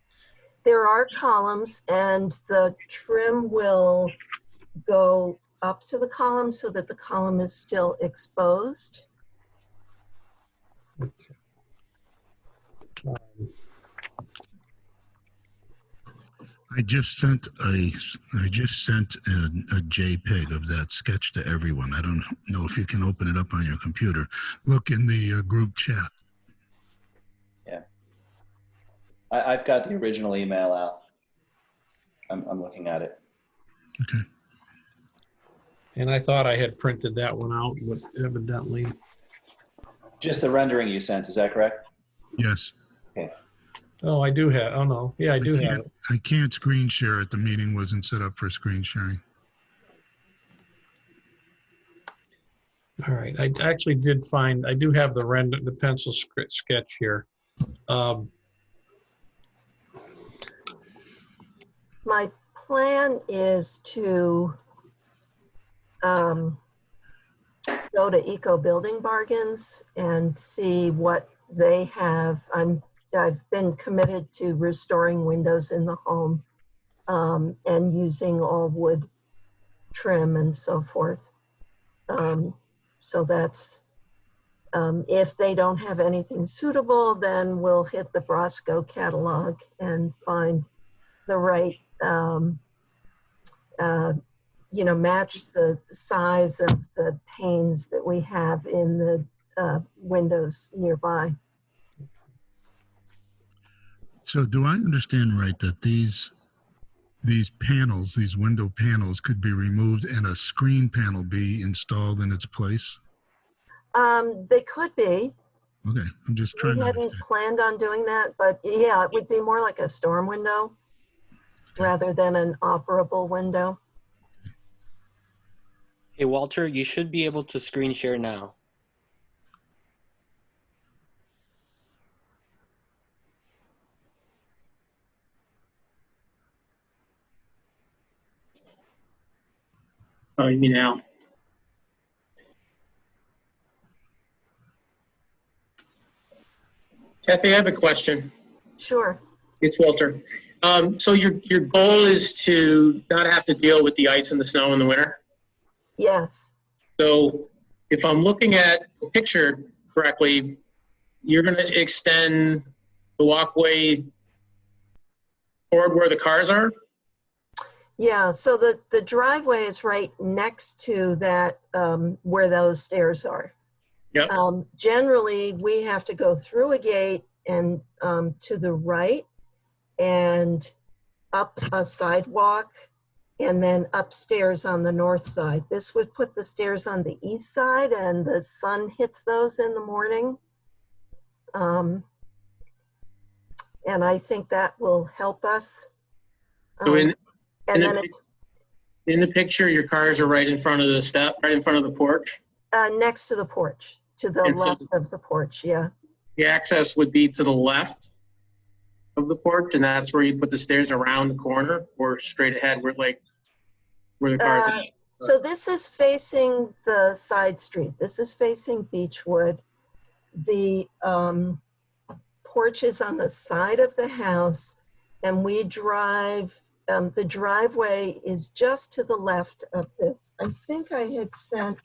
There are columns, and the trim will go up to the column so that the column is still exposed. I just sent a JPEG of that sketch to everyone. I don't know if you can open it up on your computer. Look in the group chat. Yeah, I've got the original email out. I'm looking at it. Okay. And I thought I had printed that one out, but evidently. Just the rendering you sent, is that correct? Yes. Okay. Oh, I do have. Oh no, yeah, I do have it. I can't screen share it. The meeting wasn't set up for screen sharing. All right, I actually did find. I do have the pencil sketch here. My plan is to go to Eco Building Bargains and see what they have. I'm I've been committed to restoring windows in the home and using all wood trim and so forth. So that's, if they don't have anything suitable, then we'll hit the Brosco catalog and find the right, match the size of the panes that we have in the windows nearby. So do I understand right that these panels, these window panels, could be removed and a screen panel be installed in its place? They could be. Okay, I'm just trying We to hadn't understand. planned on doing that, but yeah, it would be more like a storm window rather than an operable window. Hey, Walter, you should be able to screen share now. Oh, you mean Al? Kathy, I have a question. Sure. It's Walter. So your goal is to not have to deal with the ice and the snow in the winter? Yes. So if I'm looking at the picture correctly, you're going to extend the walkway toward where the cars are? Yeah, so the driveway is right next to that, where those stairs are. Yep. Generally, we have to go through a gate and to the right and up a sidewalk and then upstairs on the north side. This would put the stairs on the east side and the sun hits those in the morning. And I think that will help us. So in And then it's in the picture, your cars are right in front of the step, right in front of the porch. next to the porch, to the And so- left of the porch, yeah. The access would be to the left of the porch, and that's where you put the stairs around the corner or straight ahead where the cars are. So this is facing the side street. This is facing Beechwood. The porch is on the side of the house, and we drive, the driveway is just to the left of this. I think I had sent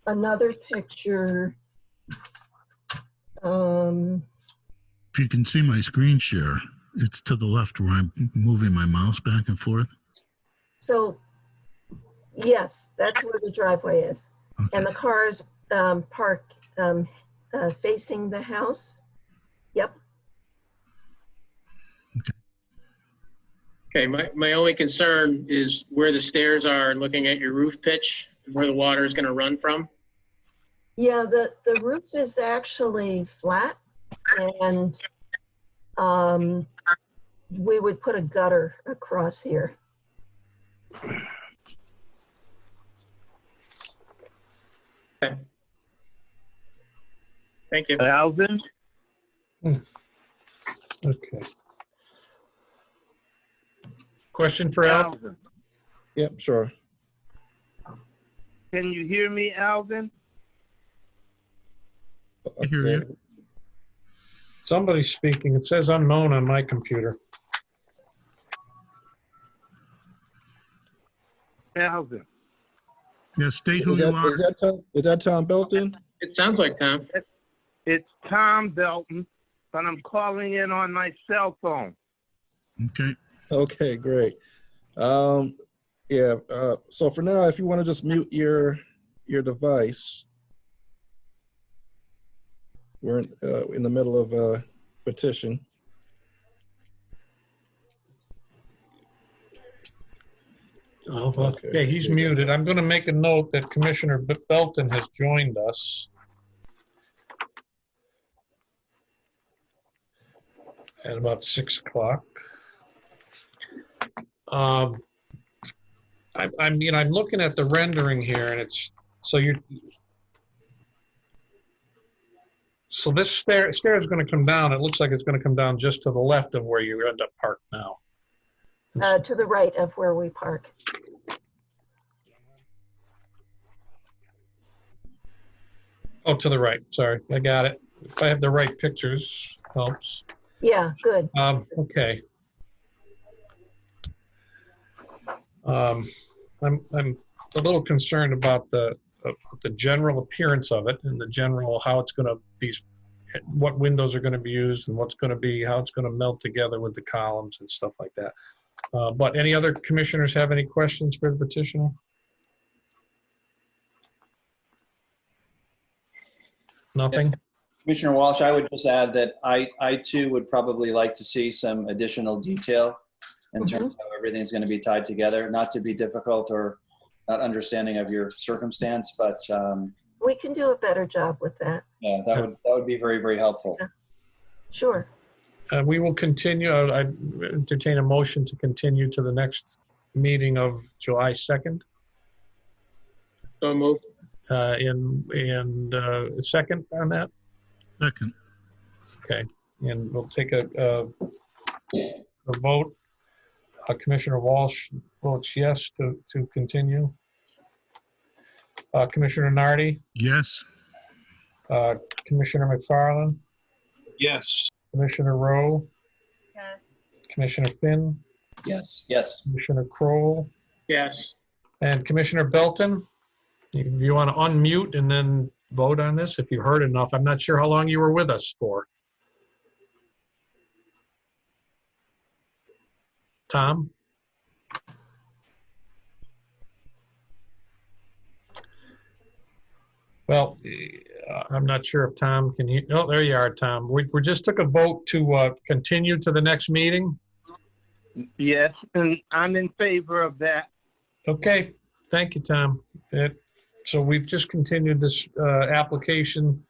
another picture. If you can see my screen share, it's to the left where I'm moving my mouse back and forth. So, yes, that's where the driveway is. Okay. And the cars park facing the house. Yep. Okay, my only concern is where the stairs are, looking at your roof pitch, and where the water is going to run from. Yeah, the roof is actually flat, and we would put a gutter across here. Okay. Thank you. Alvin? Okay. Question for Al? Alvin. Yep, sure. Can you hear me, Alvin? I hear you. Somebody's speaking. It says unknown on my computer. Alvin. Yeah, state who Is you that, are. is that Tom Belton? It sounds like Tom. It's Tom Belton, but I'm calling in on my cell phone. Okay. Okay, great. So for now, if you want to just mute your device. We're in the middle of a petition. Oh, okay, he's muted. I'm going to make a note that Commissioner Belton has joined us. At about 6 o'clock. I'm looking at the rendering here, and it's so this stair is going to come down. It looks like it's going to come down just to the left of where you end up parked now. To the right of where we park. Oh, to the right. Sorry, I got it. If I have the right pictures. helps. Yeah, good. Okay. I'm a little concerned about the general appearance of it and the general how it's going to be, what windows are going to be used and what's going to be, how it's going to meld together with the columns and stuff like that. But any other commissioners have any questions for the petitioner? Nothing? Commissioner Walsh, I would just add that I too would probably like to see some additional detail in terms of how everything's going to be tied together, not to be difficult or not understanding of your circumstance, but we can do a better job with that. yeah, that would be very, very helpful. Yeah. Sure. We will continue. I entertain a motion to continue to the next meeting of July 2nd. So moved. And a second on that? Second. Okay. And we'll take a vote. Commissioner Walsh votes yes to continue. Commissioner Nardi? Yes. Commissioner McFarland? Yes. Commissioner Rowe? Yes. Commissioner Finn? Yes. Yes. Commissioner Kroll? Yes. And Commissioner Belton? If you want to unmute and then vote on this, if you heard enough. I'm not sure how long you were with us for. Tom? Well, I'm not sure if Tom can hear. Oh, there you are, Tom. We just took a vote to continue to the next meeting. Yes, and I'm in favor of that. Okay, thank you, Tom. So we've just continued this application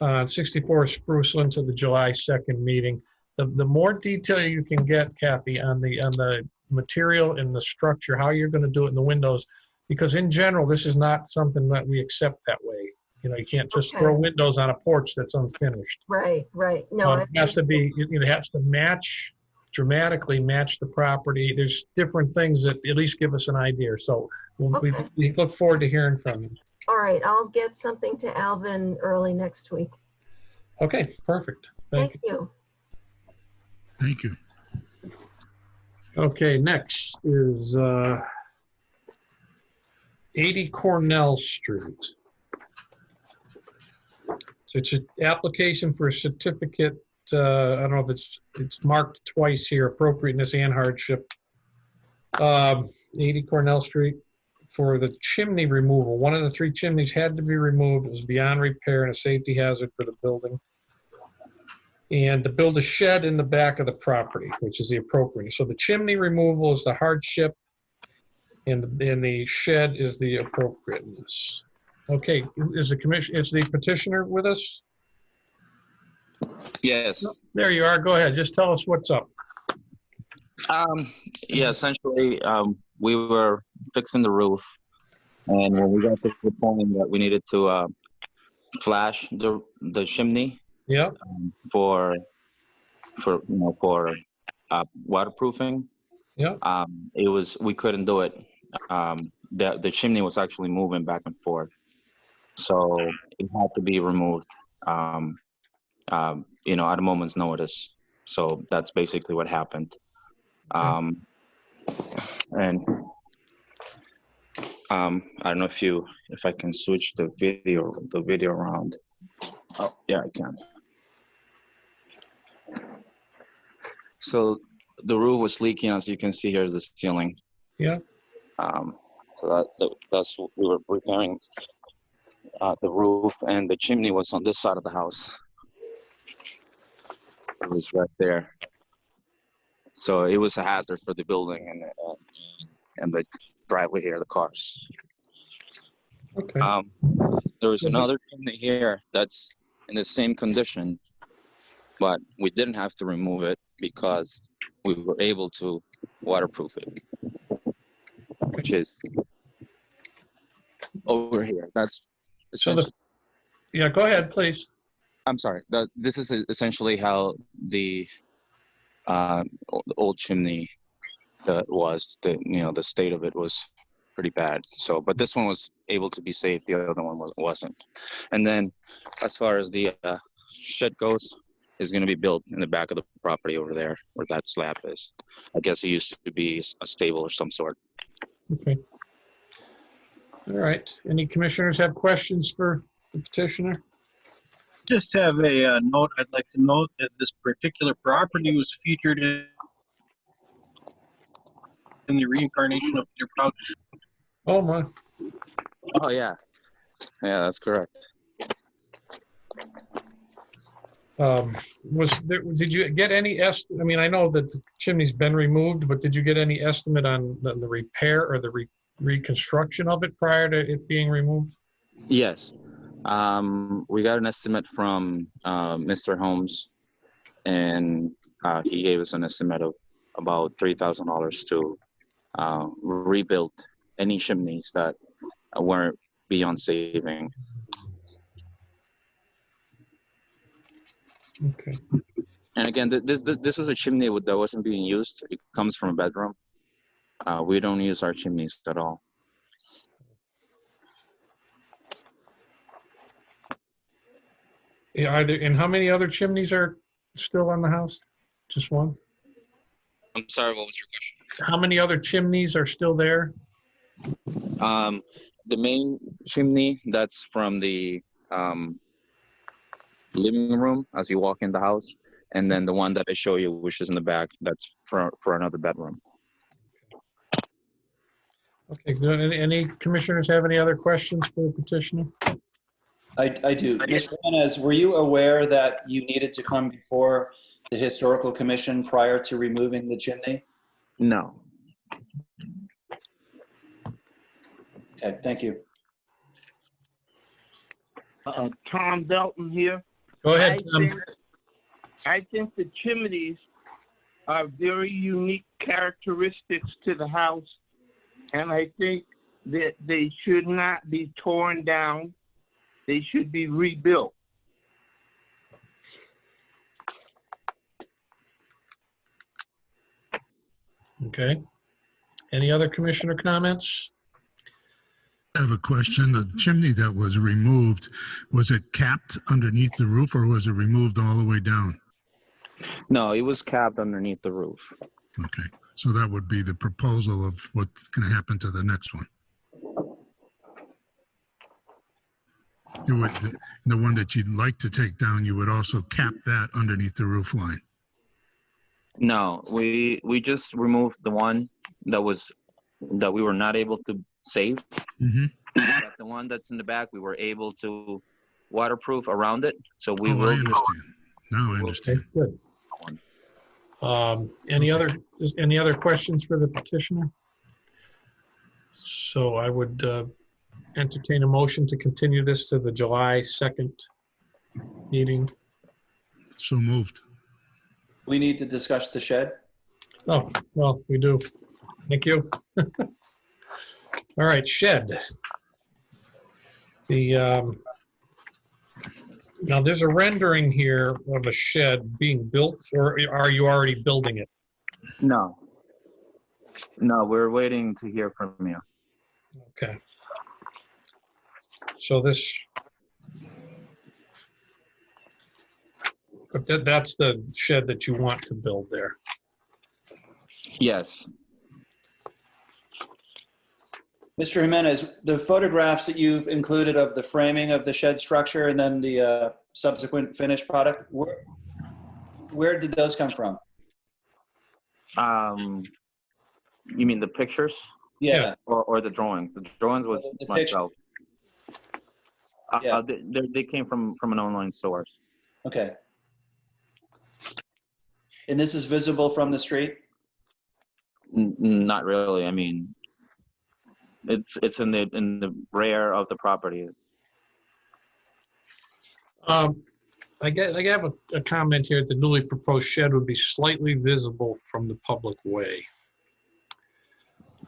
64 Spruceland to the July 2nd meeting. The more detail you can get, Kathy, on the material and the structure, how you're going to do it in the windows, because in general, this is not something that we accept that way. You know, you can't just throw windows on a porch that's unfinished. Right, right. No, it has to be. It has to match, dramatically match the property. There's different things that at least give us an idea. So we look forward to hearing from you. All right, I'll get something to Alvin early next week. Okay, perfect. Thank you. Thank you. Okay, next is 80 Cornell Street. So it's an application for a certificate. I don't know if it's marked twice here, appropriateness and hardship. 80 Cornell Street for the chimney removal. One of the 3 chimneys had to be removed. It was beyond repair and a safety hazard for the building. And to build a shed in the back of the property, which is the appropriateness. So the chimney removal is the hardship, and the shed is the appropriateness. Okay, is the petitioner with us? Yes. There you are. Go ahead. Just tell us what's up. Yeah, essentially, we were fixing the roof, and when we got to the point that we needed to flash the chimney, yeah, for waterproofing, yeah, we couldn't do it. The chimney was actually moving back and forth, so it had to be removed. At a moment's notice. So that's basically what happened. And I don't know if I can switch the video around. Oh, yeah, I can. So the roof was leaking, as you can see. Here's the ceiling. Yeah. So that's what we were repairing the roof, and the chimney was on this side of the house. It was right there. So it was a hazard for the building and the driveway here, the cars. Okay. There was another chimney here that's in the same condition, but we didn't have to remove it because we were able to waterproof it, which is over here. That's essentially. Yeah, go ahead, please. I'm sorry. This is essentially how the old chimney was. The state of it was pretty bad. So, but this one was able to be saved. The other one wasn't. And then, as far as the shed goes, is going to be built in the back of the property over there where that slab is. I guess it used to be a stable of some sort. Okay. All right. Any commissioners have questions for the petitioner? Just have a note. I'd like to note that this particular property was featured in the reincarnation of your proud. Oh my. Oh yeah, yeah, that's correct. Did you get any I mean, I know that the chimney's been removed, but did you get any estimate on the repair or the reconstruction of it prior to it being removed? Yes. We got an estimate from Mr. Holmes, and he gave us an estimate of about $3,000 to rebuild any chimneys that weren't beyond saving. Okay. And again, this was a chimney that wasn't being used. It comes from a bedroom. We don't use our chimneys at all. Yeah, and how many other chimneys are still on the house? Just one? I'm sorry, what was your question? How many other chimneys are still there? The main chimney that's from the living room as you walk in the house, and then the one that I show you, which is in the back, that's for another bedroom. Okay, good. Any commissioners have any other questions for the petitioner? I do. Mr. Jimenez, were you aware that you needed to come before the Historical Commission prior to removing the chimney? No. Okay, thank you. Tom Belton here. Go ahead, Tom. I think the chimneys are very unique characteristics to the house, and I think that they should not be torn down. They should be rebuilt. Okay. Any other commissioner comments? I have a question. The chimney that was removed, was it capped underneath the roof or was it removed all the way down? No, it was capped underneath the roof. Okay. So that would be the proposal of what's going to happen to the next one. You would, the one that you'd like to take down, you would also cap that underneath the roof line. No, we just removed the one that we were not able to save. Mm-hmm. But the one that's in the back, we were able to waterproof around it. So we will. I understand. Now I understand. Okay, good. Any other questions for the petitioner? So I would entertain a motion to continue this to the July 2nd meeting. So moved. We need to discuss the shed. Oh, well, we do. Thank you. All right, shed. Now there's a rendering here of a shed being built, or are you already building it? No, we're waiting to hear from you. Okay. So that's the shed that you want to build there. Yes. Mr. Jimenez, the photographs that you've included of the framing of the shed structure and then the subsequent finished product, where did those come from? You mean the pictures? Yeah. Or the drawings? The drawings was myself. Yeah. They came from an online source. Okay. And this is visible from the street? Not really. I mean, it's in the rear of the property. I have a comment here. The newly proposed shed would be slightly visible from the public way.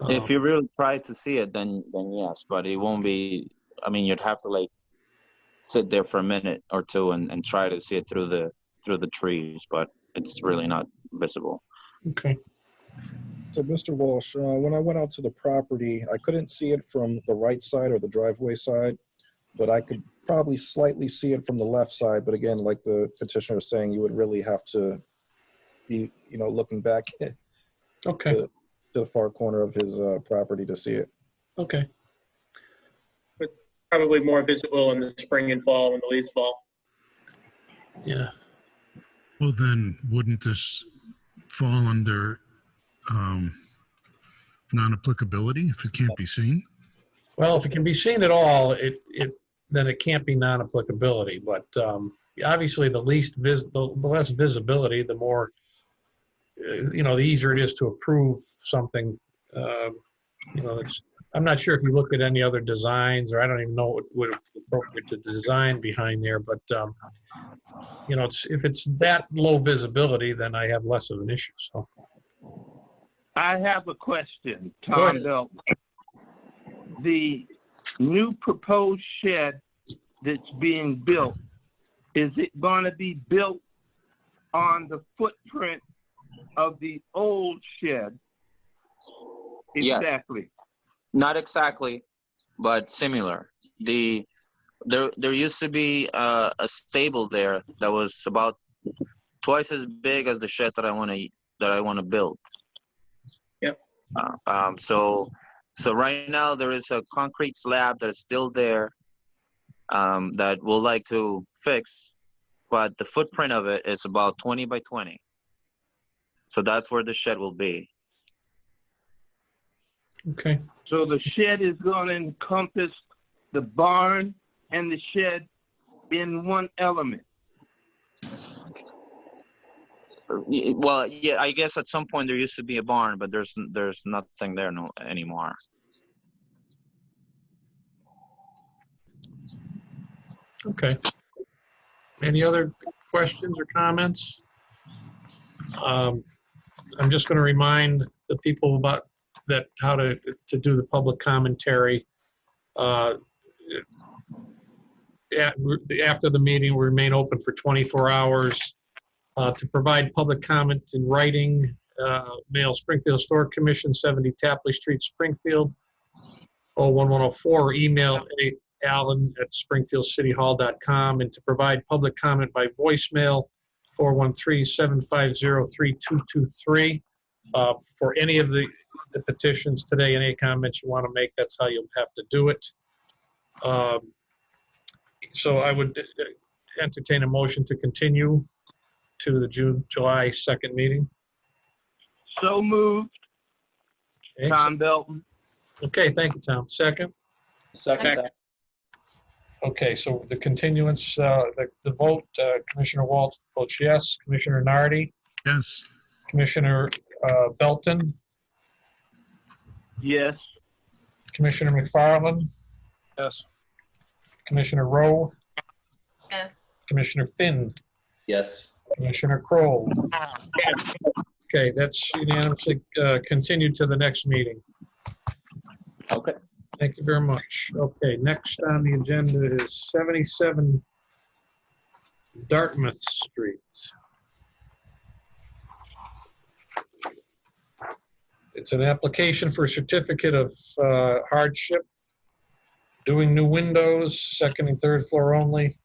If you really try to see it, then yes, but it won't be. I mean, you'd have to like sit there for a minute or two and try to see it through the trees, but it's really not visible. Okay. So, Mr. Walsh, when I went out to the property, I couldn't see it from the right side or the driveway side, but I could probably slightly see it from the left side, but again, like the petitioner was saying, you would really have to be, looking back Okay. to the far corner of his property to see it. Okay. But probably more visible in the spring and fall when the leaves fall. Yeah. Well, then wouldn't this fall under non-applicability if it can't be seen? Well, if it can be seen at all, then it can't be non-applicability. But obviously, the less visibility, the more, the easier it is to approve something. I'm not sure if you looked at any other designs, or I don't even know what would be appropriate to design behind there. But if it's that low visibility, then I have less of an issue. So. I have a question, Go ahead. Tom Belt. The new proposed shed that's being built, is it going to be built on the footprint of the old shed? Exactly. Yes. Not exactly, but similar. There used to be a stable there that was about twice as big as the shed that I want to build. Yep. So right now there is a concrete slab that is still there that we'll like to fix, but the footprint of it is about 20 by 20. So that's where the shed will be. Okay. So the shed is going to encompass the barn and the shed in one element. Well, yeah, I guess at some point there used to be a barn, but there's nothing there anymore. Okay. Any other questions or comments? I'm just going to remind the people about that how to do the public commentary. After the meeting, we remain open for 24 hours. To provide public comment in writing, mail Springfield Store Commission, 70 Tapley Street, Springfield, 01104, or email allen@springfieldcityhall.com, and to provide public comment by voicemail, 413-750-3223. For any of the petitions today, any comments you want to make, that's how you'll have to do it. So I would entertain a motion to continue to the July 2nd meeting. So moved. Okay, Tom Belton. Okay, thank you, Tom. Second? Second. Okay, so the continuance, the vote, Commissioner Walsh votes yes. Commissioner Nardi? Yes. Commissioner Belton? Yes. Commissioner McFarland? Yes. Commissioner Rowe? Yes. Commissioner Finn? Yes. Commissioner Kroll? Okay, that's unanimously continued to the next meeting. Okay. Thank you very much. Okay, next on the agenda is 77 Dartmouth Street. It's an application for a certificate of hardship, doing new windows, second and third floor only.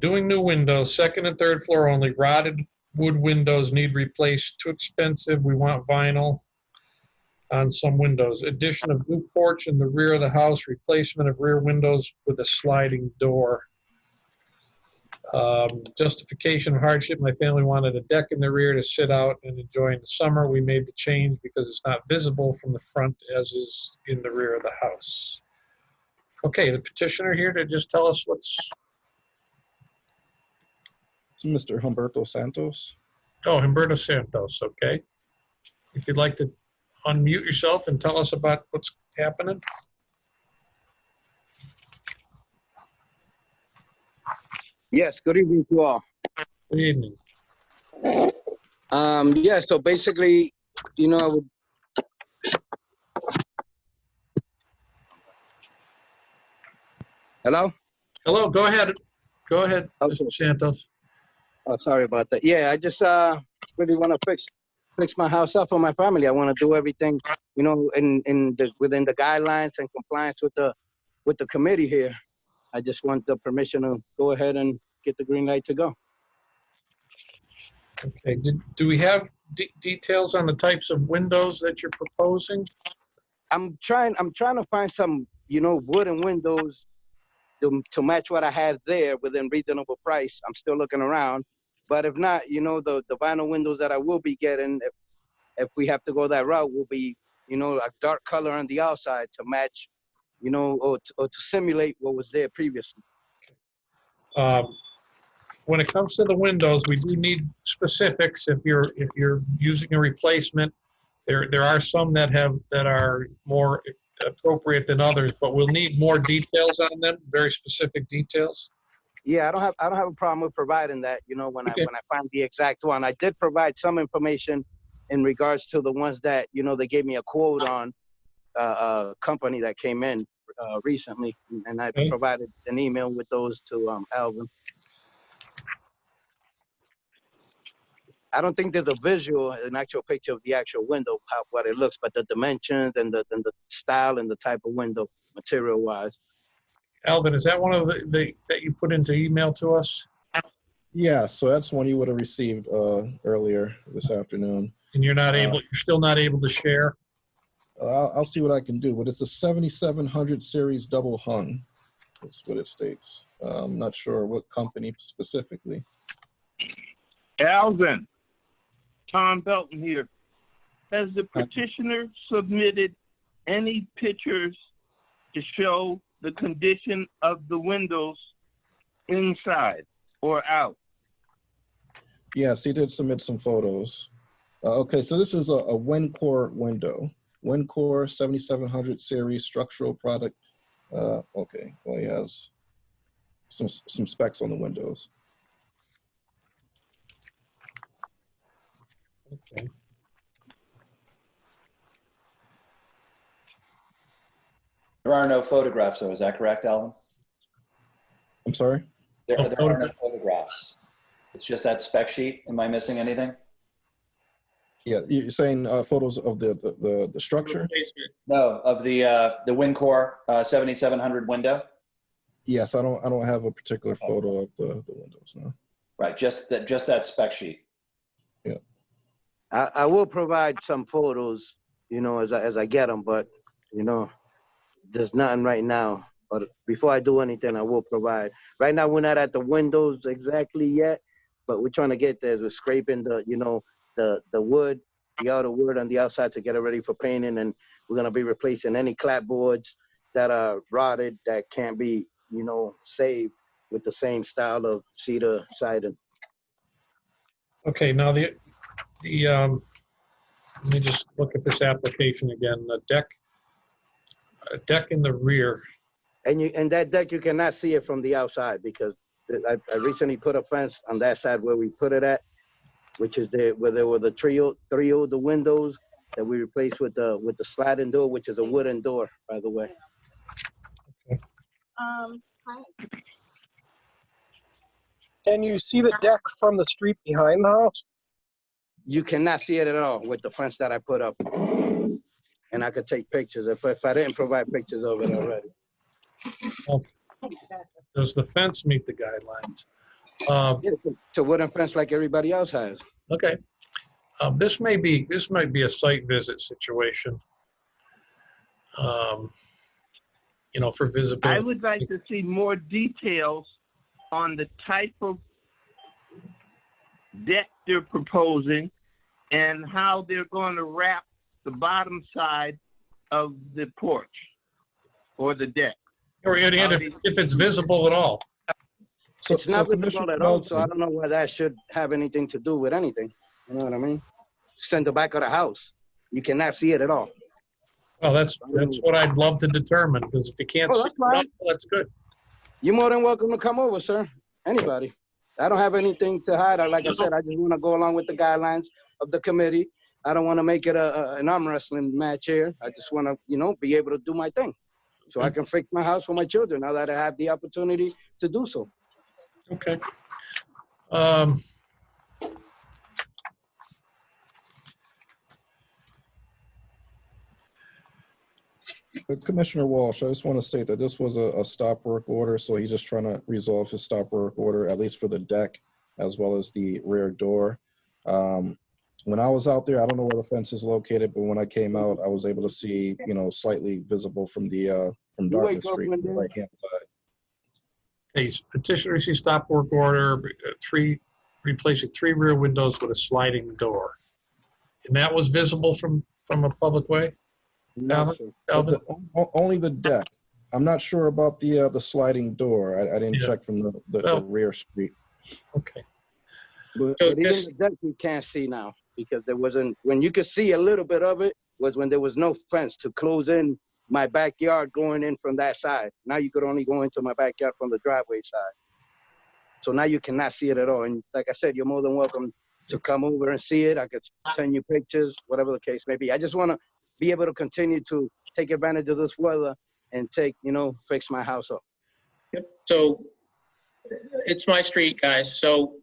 Doing new windows, second and third floor only, rotted wood windows need replaced, too expensive, we want vinyl on some windows. Addition of new porch in the rear of the house, replacement of rear windows with a sliding door. Justification of hardship, my family wanted a deck in the rear to sit out and enjoy in the summer. We made the change because it's not visible from the front as is in the rear of the house. Okay, the petitioner here to just tell us what's... It's Mr. Humberto Santos. Oh, Humberto Santos, okay. If you'd like to unmute yourself and tell us about what's happening. Yes, good evening to all. Good evening. Yeah, so basically, I would... Hello? Hello, go ahead. Go ahead, Mr. Santos. Oh, sorry about that. Yeah, I just really want to fix fix my house up for my family. I want to do everything, you know, within the guidelines and compliance with the committee here. I just want the permission to go ahead and get the green light to go. Okay, do we have details on the types of windows that you're proposing? I'm trying to find some, you know, wooden windows to match what I had there within reasonable price. I'm still looking around, but if not, you know, the vinyl windows that I will be getting, if we have to go that route, will be, you know, a dark color on the outside to match, you know, or to simulate what was there previously. When it comes to the windows, we do need specifics. If you're using a replacement, there are some that are more appropriate than others, but we'll need more details on them, very specific details. Yeah, I don't have a problem with providing that, you know, when I find the exact one. I did provide some information in regards to the ones that, you know, they gave me a quote on a company that came in recently, and I provided an email with those to Alvin. I don't think there's a visual, an actual picture of the actual window, what it looks, but the dimensions and the style and the type of window, material-wise. Alvin, is that one of the that you put into email to us? Yeah, so that's one you would have received earlier this afternoon. And you're still not able to share? I'll see what I can do, but it's a 7700 series double hung. That's what it states. I'm not sure what company specifically. Alvin, Tom Belton here. Has the petitioner submitted any pictures to show the condition of the windows inside or out? Yes, he did submit some photos. Okay, so this is a Wencor window. Wencor 7700 series structural product. Okay, well, he has some specs on the windows. Okay. There are no photographs, though. Is that correct, Alvin? I'm sorry? There are no photographs. It's just that spec sheet. Am I missing anything? Yeah, you're saying photos of the structure? No, of the Wencor 7700 window. Yes, I don't have a particular photo of the windows, no. Right, just that spec sheet. Yeah. I will provide some photos, you know, as I get them, but, you know, there's nothing right now. But before I do anything, I will provide. Right now, we're not at the windows exactly yet, but we're trying to get there. We're scraping the wood, the outer wood on the outside to get it ready for painting, and we're gonna be replacing any clapboards that are rotted that can't be, you know, saved with the same style of cedar siding. Okay, now let me just look at this application again. The deck in the rear. And that deck, you cannot see it from the outside because I recently put a fence on that side where we put it at, which is where there were the three older windows that we replaced with the sliding door, which is a wooden door, by the way. Okay. Can you see the deck from the street behind the house? You cannot see it at all with the fence that I put up. And I could take pictures if I didn't provide pictures of it already. Okay. Does the fence meet the guidelines? It's a wooden fence like everybody else has. Okay. This might be a site visit situation. You know, for visibility. I would like to see more details on the type of deck they're proposing and how they're going to wrap the bottom side of the porch or the deck. Or if it's visible at all. It's not visible at all, so I don't know why that should have anything to do with anything. You know what I mean? It's in the back of the house. You cannot see it at all. Well, that's what I'd love to determine, because if you can't see it, well, that's good. You're more than welcome to come over, sir. Anybody. I don't have anything to hide. Like I said, I just want to go along with the guidelines of the committee. I don't want to make it an arm wrestling match here. I just want to, you know, be able to do my thing. So I can fix my house for my children now that I have the opportunity to do so. Okay. Commissioner Walsh, I just want to state that this was a stop work order, so he's just trying to resolve his stop work order, at least for the deck, as well as the rear door. When I was out there, I don't know where the fence is located, but when I came out, I was able to see, slightly visible from from Dartmouth Street, the right-hand side. Okay, petitioner received stop work order, replacing 3 rear windows with a sliding door. And that was visible from a public way? No, sir. Only the deck. I'm not sure about the sliding door. I didn't check from the rear street. Okay. But even the deck you can't see now because there wasn't, when you could see a little bit of it was when there was no fence to close in my backyard going in from that side. Now you could only go into my backyard from the driveway side. So now you cannot see it at all. And like I said, you're more than welcome to come over and see it. I could send you pictures, whatever the case may be. I just want to be able to continue to take advantage of this weather and fix my house up. Yep. So it's my street, guys. So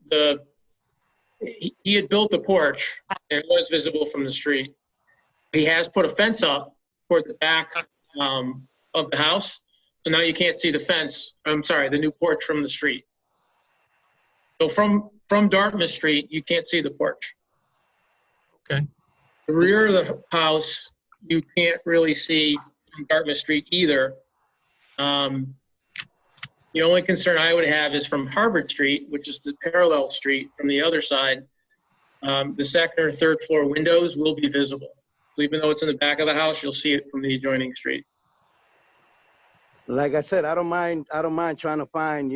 he had built the porch and it was visible from the street. He has put a fence up toward the back of the house. So now you can't see the fence. I'm sorry, the new porch from the street. So from Dartmouth Street, you can't see the porch. Okay. The rear of the house, you can't really see from Dartmouth Street either. The only concern I would have is from Harvard Street, which is the parallel street from the other side. The second or third floor windows will be visible. So even though it's in the back of the house, you'll see it from the adjoining street. Like I said, I don't mind trying to find,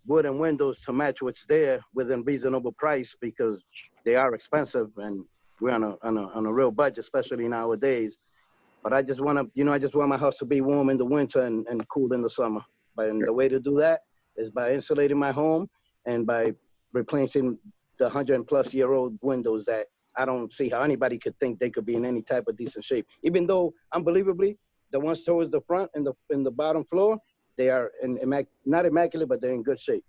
wooden windows to match what's there within reasonable price because they are expensive and we're on a real budget, especially nowadays. But I just want to, I just want my house to be warm in the winter and cool in the summer. And the way to do that is by insulating my home and by replacing the 100-plus-year-old windows that I don't see how anybody could think they could be in any type of decent shape. Even though, unbelievably, the ones towards the front and the bottom floor, they are not immaculate, but they're in good shape.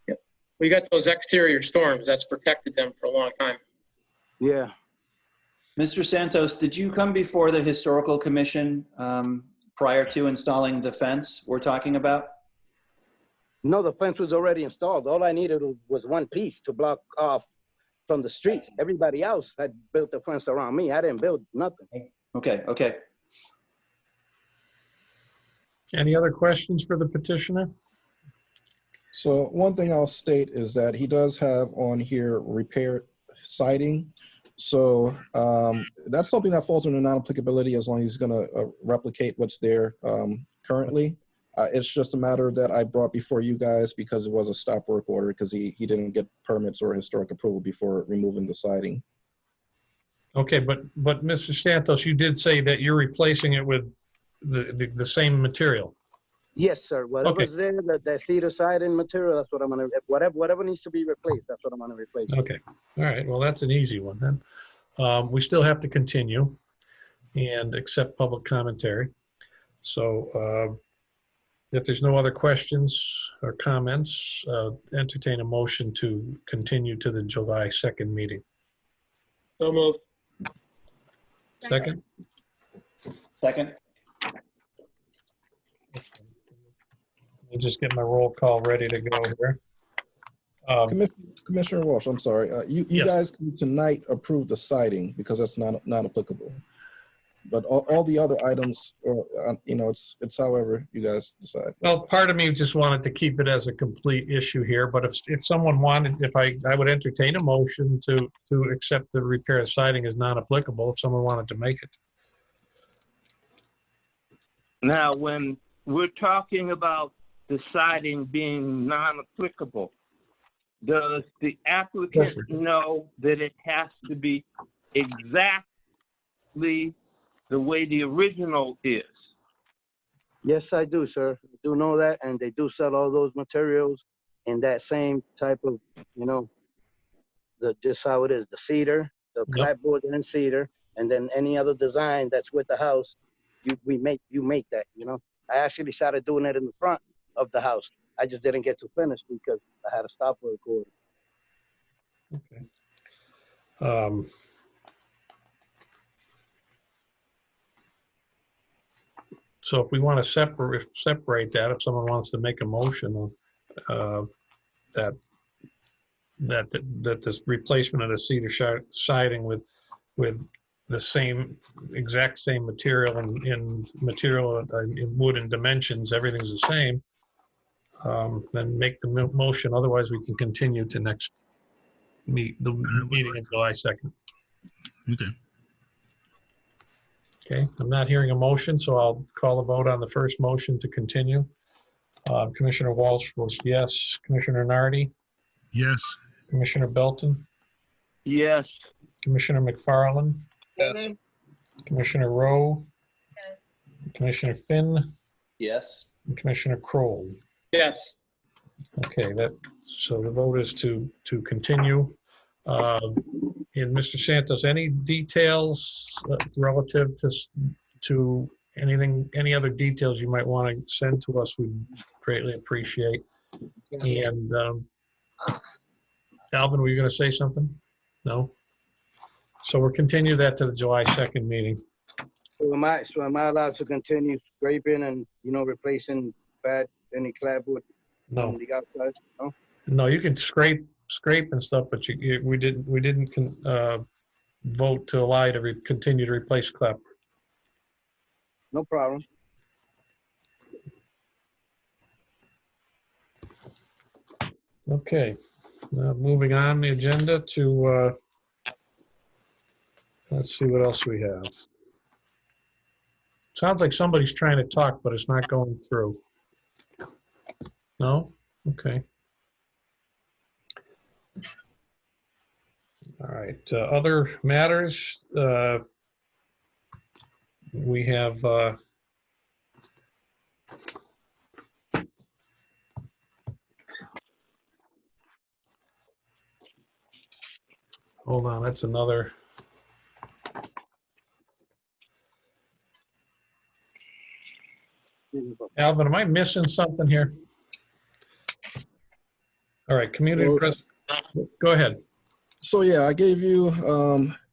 Yep. We got those exterior storms that's protected them for a long time. Yeah. Mr. Santos, did you come before the Historical Commission prior to installing the fence we're talking about? No, the fence was already installed. All I needed was one piece to block off from the street. Everybody else had built the fence around me. I didn't build nothing. Okay. Any other questions for the petitioner? So one thing I'll state is that he does have on here repair siding. So that's something that falls under non-applicability as long as he's going to replicate what's there currently. It's just a matter that I brought before you guys because it was a stop work order because he didn't get permits or historic approval before removing the siding. Okay, but Mr. Santos, you did say that you're replacing it with the same material. Yes, sir. Whatever's there, that cedar siding material, that's what I'm going to, whatever needs to be replaced, that's what I'm going to replace. Okay. All right. Well, that's an easy one then. We still have to continue and accept public commentary. So if there's no other questions or comments, entertain a motion to continue to the July 2nd meeting. So moved. Second? Second. Let me just get my roll call ready to go here. Commissioner Walsh, I'm sorry. You Yes. guys can tonight approve the siding because that's not applicable. But all the other items, it's however you guys decide. Well, part of me just wanted to keep it as a complete issue here, but if someone wanted, I would entertain a motion to accept the repair of siding as non-applicable if someone wanted to make it. Now, when we're talking about the siding being non-applicable, does the applicant know that it has to be exactly the way the original is? Yes, I do, sir. I do know that, and they do sell all those materials in that same type of, just how it is, the cedar, the clapboard and cedar, and then any other design that's with the house, you make that, I actually started doing it in the front of the house. I just didn't get to finish because I had a stop work order. Okay. So if we want to separate that, if someone wants to make a motion that this replacement of the cedar siding with the exact same material in wood and dimensions, everything's the same, then make the motion. Otherwise, we can continue to next meeting on July 2nd. Okay. Okay, I'm not hearing a motion, so I'll call a vote on the first motion to continue. Commissioner Walsh votes yes. Commissioner Nardi? Yes. Commissioner Belton? Yes. Commissioner McFarland? Yes. Commissioner Rowe? Yes. Commissioner Finn? Yes. And Commissioner Kroll? Yes. Okay, so the vote is to continue. And Mr. Santos, any details relative to anything, any other details you might want to send to us, we'd greatly appreciate. And Alvin, were you going to say something? No? So we'll continue that to the July 2nd meeting. So am I allowed to continue scraping and, replacing any clapboard No. on the outside? No? No, you can scrape and stuff, but we didn't vote to allow you to continue to replace clapboard. No problem. Okay, moving on the agenda to, let's see what else we have. Sounds like somebody's trying to talk, but it's not going through. No? Okay. All right, other matters. We have hold on, that's another. Alvin, am I missing something here? All right, community president. Go ahead. So yeah, I gave you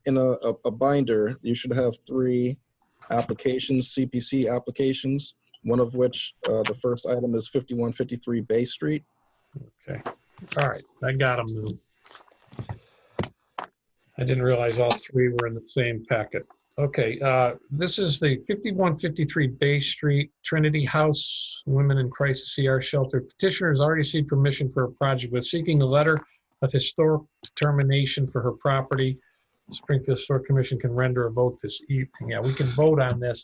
in a binder, you should have 3 applications, CPC applications, one of which the first item is 5153 Bay Street. Okay. All right. I got them now. I didn't realize all 3 were in the same packet. Okay. This is the 5153 Bay Street Trinity House Women in Crisis CR Shelter. Petitioner has already received permission for a project with seeking a letter of historic determination for her property. The Springfield Historic Commission can render a vote this evening. Yeah, we can vote on this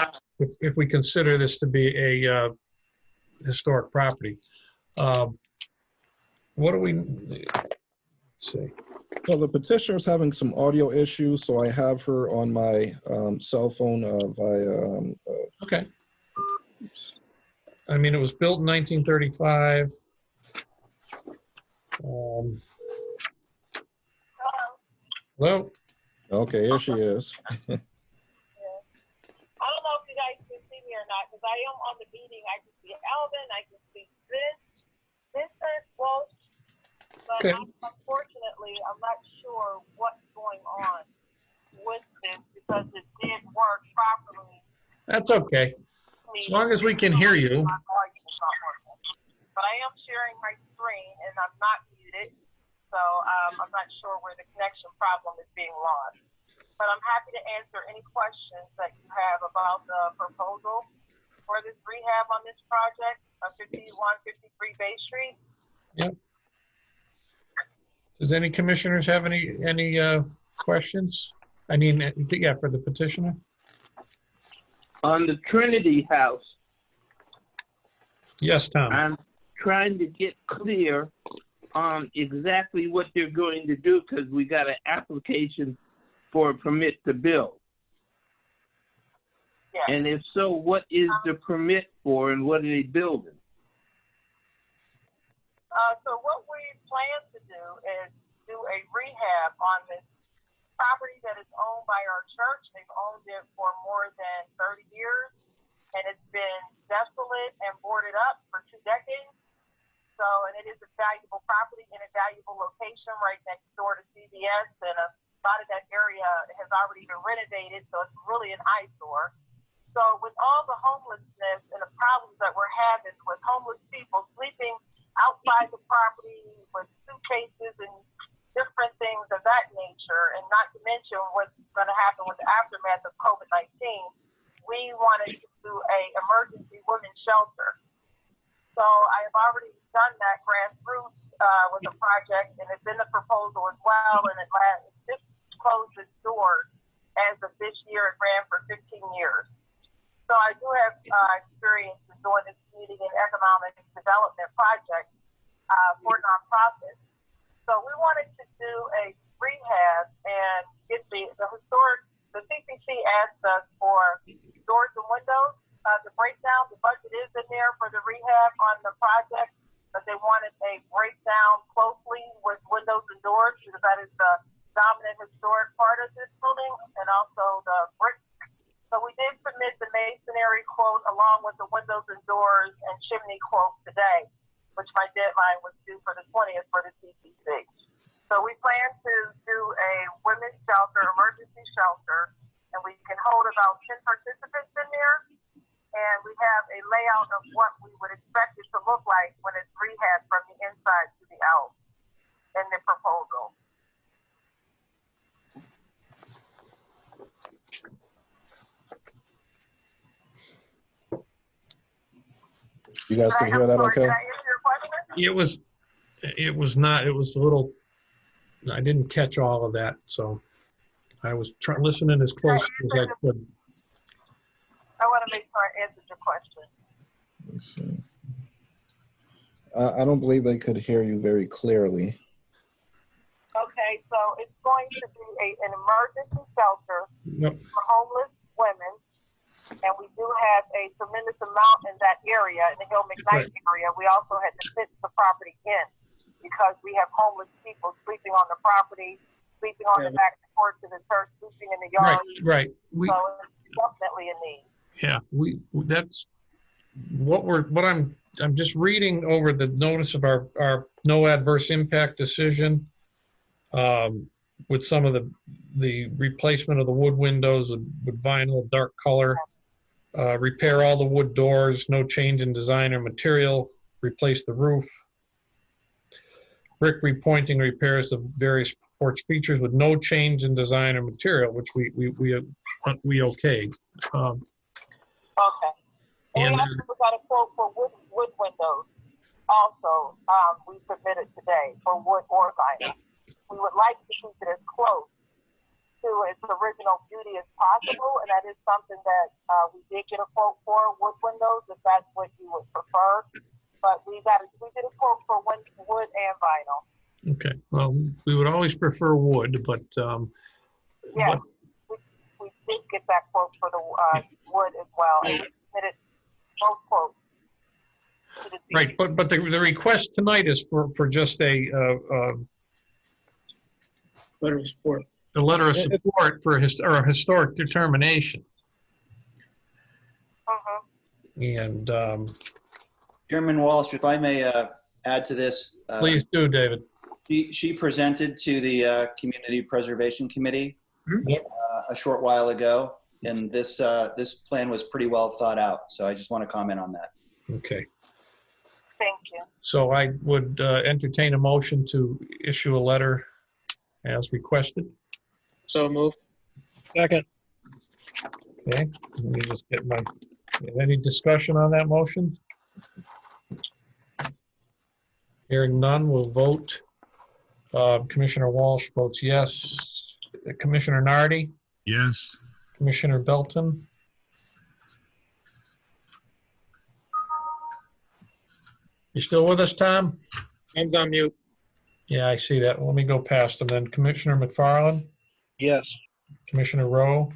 if we consider this to be a historic property. What do we, let's see. Well, the petitioner is having some audio issues, so I have her on my cell phone via. Okay. I mean, it was built in 1935. Hello? Okay, here she is. I don't know if you guys can see me or not, because I am on the meeting. I can see Alvin, I can see Mr. Walsh, but okay. Unfortunately, I'm not sure what's going on with this because it did work properly. That's okay. As long as we can hear you. But I am sharing my screen, and I'm not muted. So I'm not sure where the connection problem is being lost. But I'm happy to answer any questions that you have about the proposal for this rehab on this project of 5153 Bay Street. Yep. Does any commissioners have any questions? I mean, yeah, for the petitioner? On the Trinity House. Yes, Tom. I'm trying to get clear on exactly what they're going to do because we got an application for a permit to build. Yeah. And if so, what is the permit for and what are they building? So what we plan to do is do a rehab on this property that is owned by our church. They've owned it for more than 30 years, and it's been desolate and boarded up for 2 decades. So, and it is a valuable property in a valuable location right next door to CVS, and a lot of that area has already been renovated, so it's really an eyesore. So with all the homelessness and the problems that we're having with homeless people sleeping outside the property with suitcases and different things of that nature, and not to mention what's going to happen with the aftermath of COVID-19, we wanted to do a emergency women's shelter. So I have already done that grassroots with a project, and it's in the proposal as well, and it just closed its doors as of this year. It ran for 15 years. So I do have experience in doing this community and economic development project for nonprofits. So we wanted to do a rehab and get the historic. The CCC asked us for doors and windows. The breakdown, the budget is in there for the rehab on the project, but they wanted a breakdown closely with windows and doors because that is the dominant historic part of this building, and also the brick. So we did submit the masonry quote along with the windows and doors and chimney quote today, which my deadline was due for the 20th for the CCC. So we plan to do a women's shelter, emergency shelter, and we can hold about 10 participants in there. And we have a layout of what we would expect it to look like when it's rehabbed from the inside to the out in the proposal. You guys can hear that okay? Did I answer your question? It was not, it was a little, I didn't catch all of that, so I was listening as close as I could. I want to make sure I answered your question. Let's see. I don't believe they could hear you very clearly. Okay, so it's going to be an emergency shelter for homeless women, and we do have a tremendous amount in that area, in the Hill McKnight area. We also had to fit the property in because we have homeless people sleeping on the property, sleeping on the back porch of the church, sleeping in the yard. Right. So it's definitely a need. Yeah, that's what I'm just reading over the notice of our no adverse impact decision with some of the replacement of the wood windows with vinyl dark color, repair all the wood doors, no change in design or material, replace the roof, brick repointing repairs of various porch features with no change in design or material, which we okayed. Okay. And we also got a quote for wood windows. Also, we submitted today for wood or vinyl. We would like to keep it as close to its original beauty as possible, and that is something that we did get a quote for, wood windows, if that's what you would prefer. But we did a quote for wood and vinyl. Okay. Well, we would always prefer wood, but yeah. We did get that quote for the wood as well, and we submitted both quotes. Right, but the request tonight is for just a letter of support. A letter of support for a historic determination. And Chairman Walsh, if I may add to this. Please do, David. She presented to the Community Preservation Committee Yep. A short while ago, and this plan was pretty well thought out. So I just want to comment on that. Okay. Thank you. So I would entertain a motion to issue a letter as requested. So moved. Second. Okay. Let me just get any discussion on that motion? Hearing none, we'll vote. Commissioner Walsh votes yes. Commissioner Nardi? Yes. Commissioner Belton? You still with us, Tom? I'm on mute. Yeah, I see that. Let me go past them then. Commissioner McFarland? Yes. Commissioner Rowe?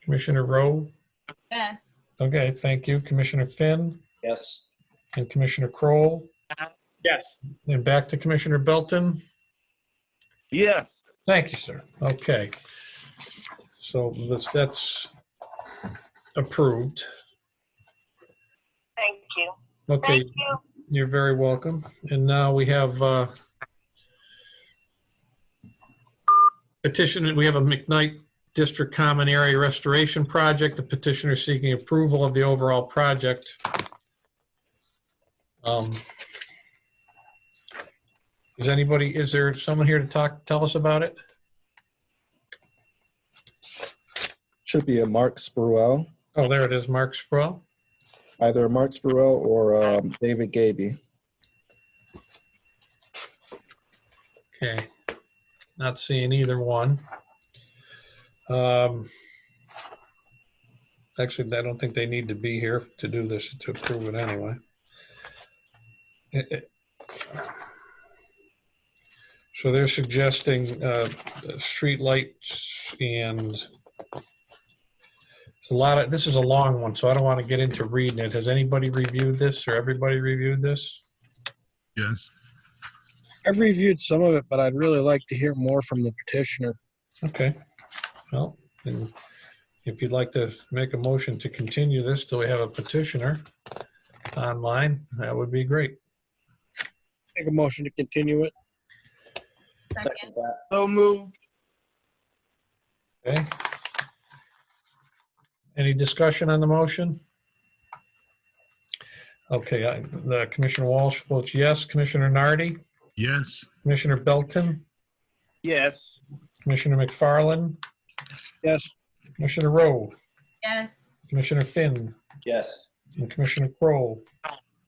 Commissioner Rowe? Yes. Okay, thank you. Commissioner Finn? Yes. And Commissioner Kroll? Yes. And back to Commissioner Belton? Yes. Thank you, sir. Okay. So that's approved. Thank you. Okay. Thank you. You're very welcome. And now we have Petition, we have a McKnight District Common Area Restoration Project. The petitioner seeking approval of the overall project. Is there someone here to tell us about it? Should be a Mark Spruell. Oh, there it is, Mark Spruell. Either Mark Spruell or David Gaby. Okay, not seeing either one. Actually, I don't think they need to be here to do this, to approve it anyway. So they're suggesting street lights, and it's a lot of, this is a long one, so I don't want to get into reading it. Has anybody reviewed this, or everybody reviewed this? Yes. I've reviewed some of it, but I'd really like to hear more from the petitioner. Okay. Well, then if you'd like to make a motion to continue this till we have a petitioner online, that would be great. Make a motion to continue it. Second. So moved. Okay. Any discussion on the motion? Okay, the Commissioner Walsh votes yes. Commissioner Nardi? Yes. Commissioner Belton? Yes. Commissioner McFarland? Yes. Commissioner Rowe? Yes. Commissioner Finn? Yes. And Commissioner Kroll?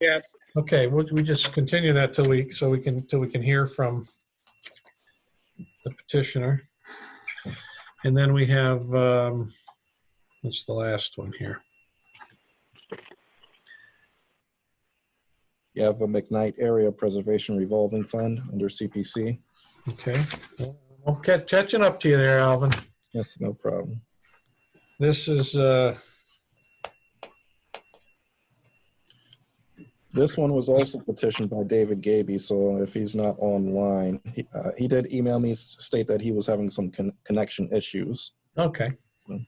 Yes. Okay, we just continue that till we can hear from the petitioner. And then we have, what's the last one here? You have a McKnight Area Preservation Revolving Fund under CPC. Okay. Well, catching up to you there, Alvin. Yeah, no problem. This is, this one was also petitioned by David Gaby, so if he's not online, he did email me, state that he was having some connection issues. okay. So.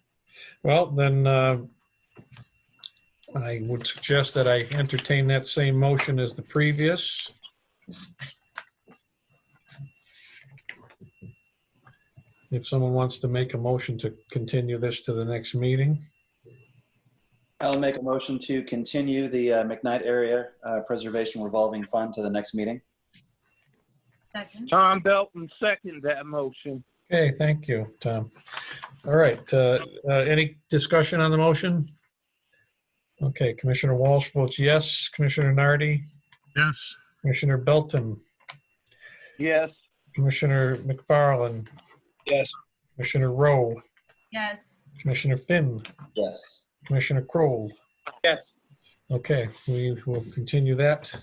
Well, then I would suggest that I entertain that same motion as the previous. If someone wants to make a motion to continue this to the next meeting. I'll make a motion to continue the McKnight Area Preservation Revolving Fund to the next meeting. Second. Tom Belton, second that motion. Okay, thank you, Tom. All right, any discussion on the motion? Okay, Commissioner Walsh votes yes. Commissioner Nardi? Yes. Commissioner Belton? Yes. Commissioner McFarland? Yes. Commissioner Rowe? Yes. Commissioner Finn? Yes. Commissioner Kroll? Yes. Okay, we will continue that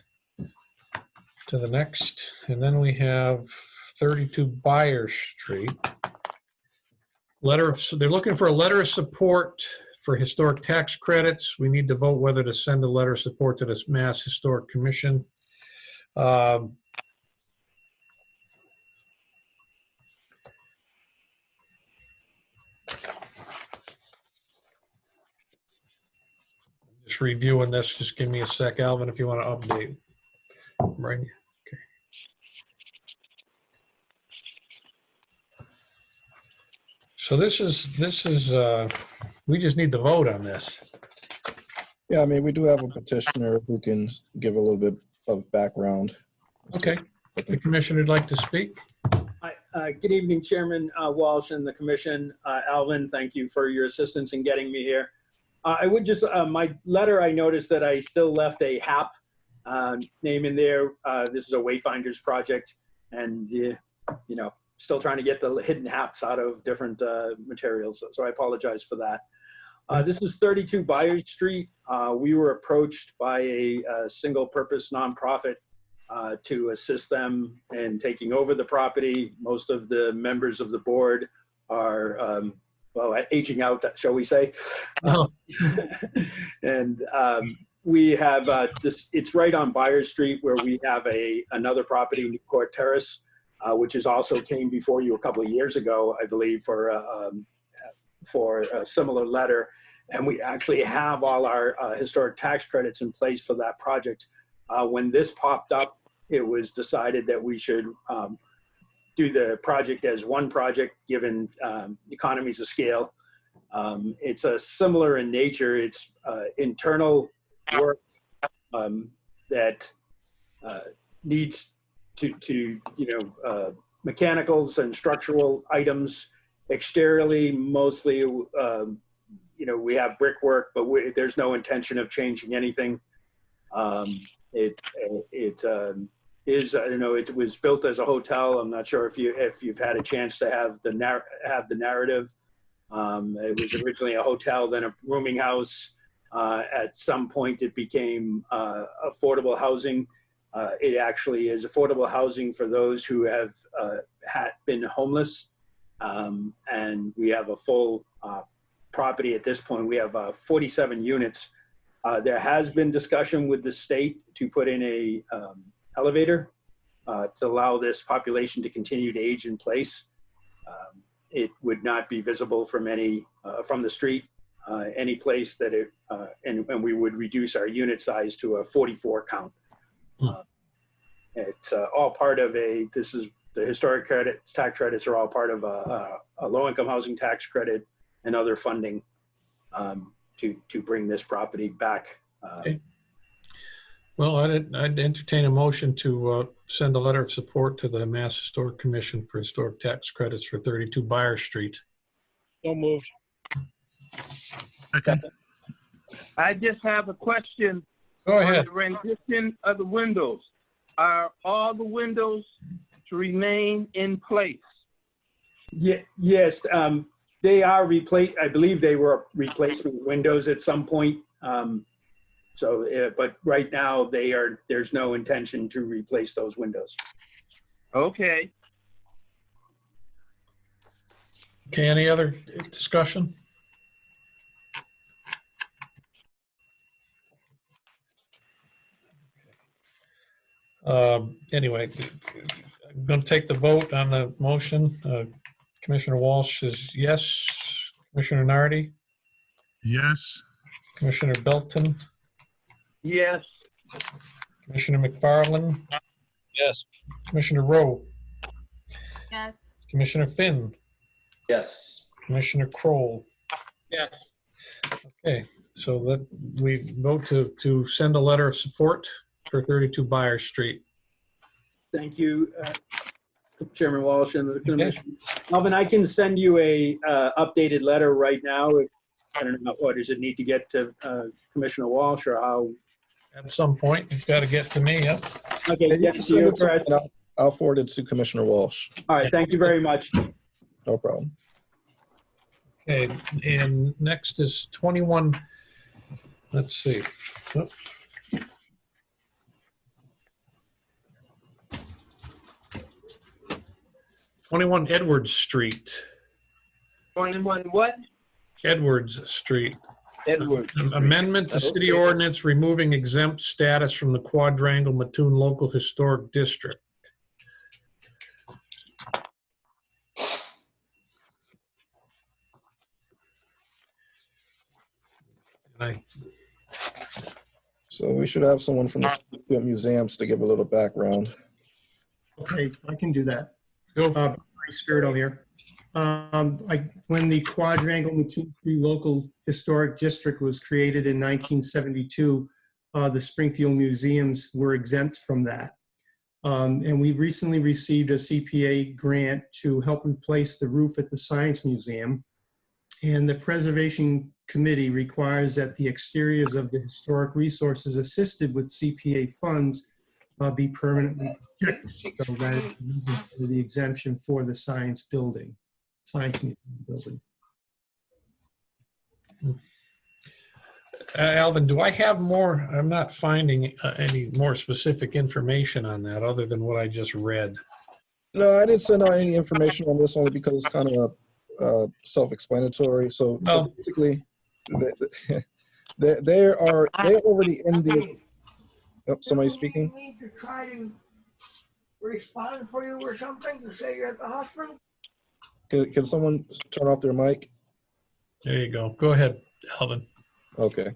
to the next. And then we have 32 Byers Street. They're looking for a letter of support for historic tax credits. We need to vote whether to send a letter of support to this Mass Historic Commission. Just reviewing this, just give me a sec, Alvin, if you want to update. Right. Okay. So this is we just need to vote on this. Yeah, I mean, we do have a petitioner who can give a little bit of background. Okay. If the commissioner would like to speak. Hi, good evening, Chairman Walsh and the Commission. Alvin, thank you for your assistance in getting me here. I would just, my letter, I noticed that I still left a HAP name in there. This is a Wayfinders project, and you know, still trying to get the hidden HAPs out of different materials. So I apologize for that. This is 32 Byers Street. We were approached by a single-purpose nonprofit to assist them in taking over the property. Most of the members of the board are well, aging out, shall we say. Oh. And we have it's right on Byers Street, where we have another property, New Court Terrace, which is also came before you a couple of years ago, I believe, for a similar letter. And we actually have all our historic tax credits in place for that project. When this popped up, it was decided that we should do the project as one project, given economies of scale. It's a similar in nature. It's internal work that needs to mechanicals and structural items. Exteriorly, mostly, we have brickwork, but there's no intention of changing anything. It was built as a hotel. I'm not sure if you've had a chance to have the narrative. It was originally a hotel, then a rooming house. At some point, it became affordable housing. It actually is affordable housing for those who have been homeless. And we have a full property at this point. We have 47 units. There has been discussion with the state to put in a elevator to allow this population to continue to age in place. It would not be visible from the street, any place that and we would reduce our unit size to a 44 count. It's all part of this is the historic tax credits are all part of a low-income housing tax credit and other funding to bring this property back. Okay. Well, I'd entertain a motion to send a letter of support to the Mass Historic Commission for historic tax credits for 32 Byers Street. So moved. Second. I just have a question. Go ahead. On the rendition of the windows. Are all the windows to remain in place? Yes, they are replaced. I believe they were replacement windows at some point. But right now there's no intention to replace those windows. Okay. Okay, any other discussion? Anyway, I'm going to take the vote on the motion. Commissioner Walsh is yes. Commissioner Nardi? Yes. Commissioner Belton? Yes. Commissioner McFarland? Yes. Commissioner Rowe? Yes. Commissioner Finn? Yes. Commissioner Kroll? Yes. Okay, so that we vote to send a letter of support for 32 Byers Street. Thank you, Chairman Walsh and the commission. Alvin, I can send you a updated letter right now. I don't know, what does it need to get to Commissioner Walsh or how? At some point, you've got to get to me, yeah? Okay, Maybe yeah, you send it to me Brad. and I'll forward it to Commissioner Walsh. All right, thank you very much. No problem. Okay, and next is 21, let's see. Oh. 21 Edwards Street. 21 what? Edwards Street. Edwards. Amendment to city Okay. ordinance removing exempt status from the Quadrangle Mattoon Local Historic District. So we should have someone from the Springfield Museums to give a little background. Okay, I can do that. Go. Spirito here. When the Quadrangle Mattoon Local Historic District was created in 1972, the Springfield Museums were exempt from that. And we've recently received a CPA grant to help replace the roof at the Science Museum. And the Preservation Committee requires that the exteriors of the historic resources assisted with CPA funds be permanently protected, so that it's used for the exemption for the Science Museum building. Alvin, do I have more? I'm not finding any more specific information on that other than what I just read. No, I didn't send out any information on this only because it's kind of self-explanatory. So basically, they're already in the. Oh, somebody speaking? Do you need to try to respond for you or something to say you're at the hospital? Can someone turn off their mic? There you go. Go ahead, Alvin. Okay.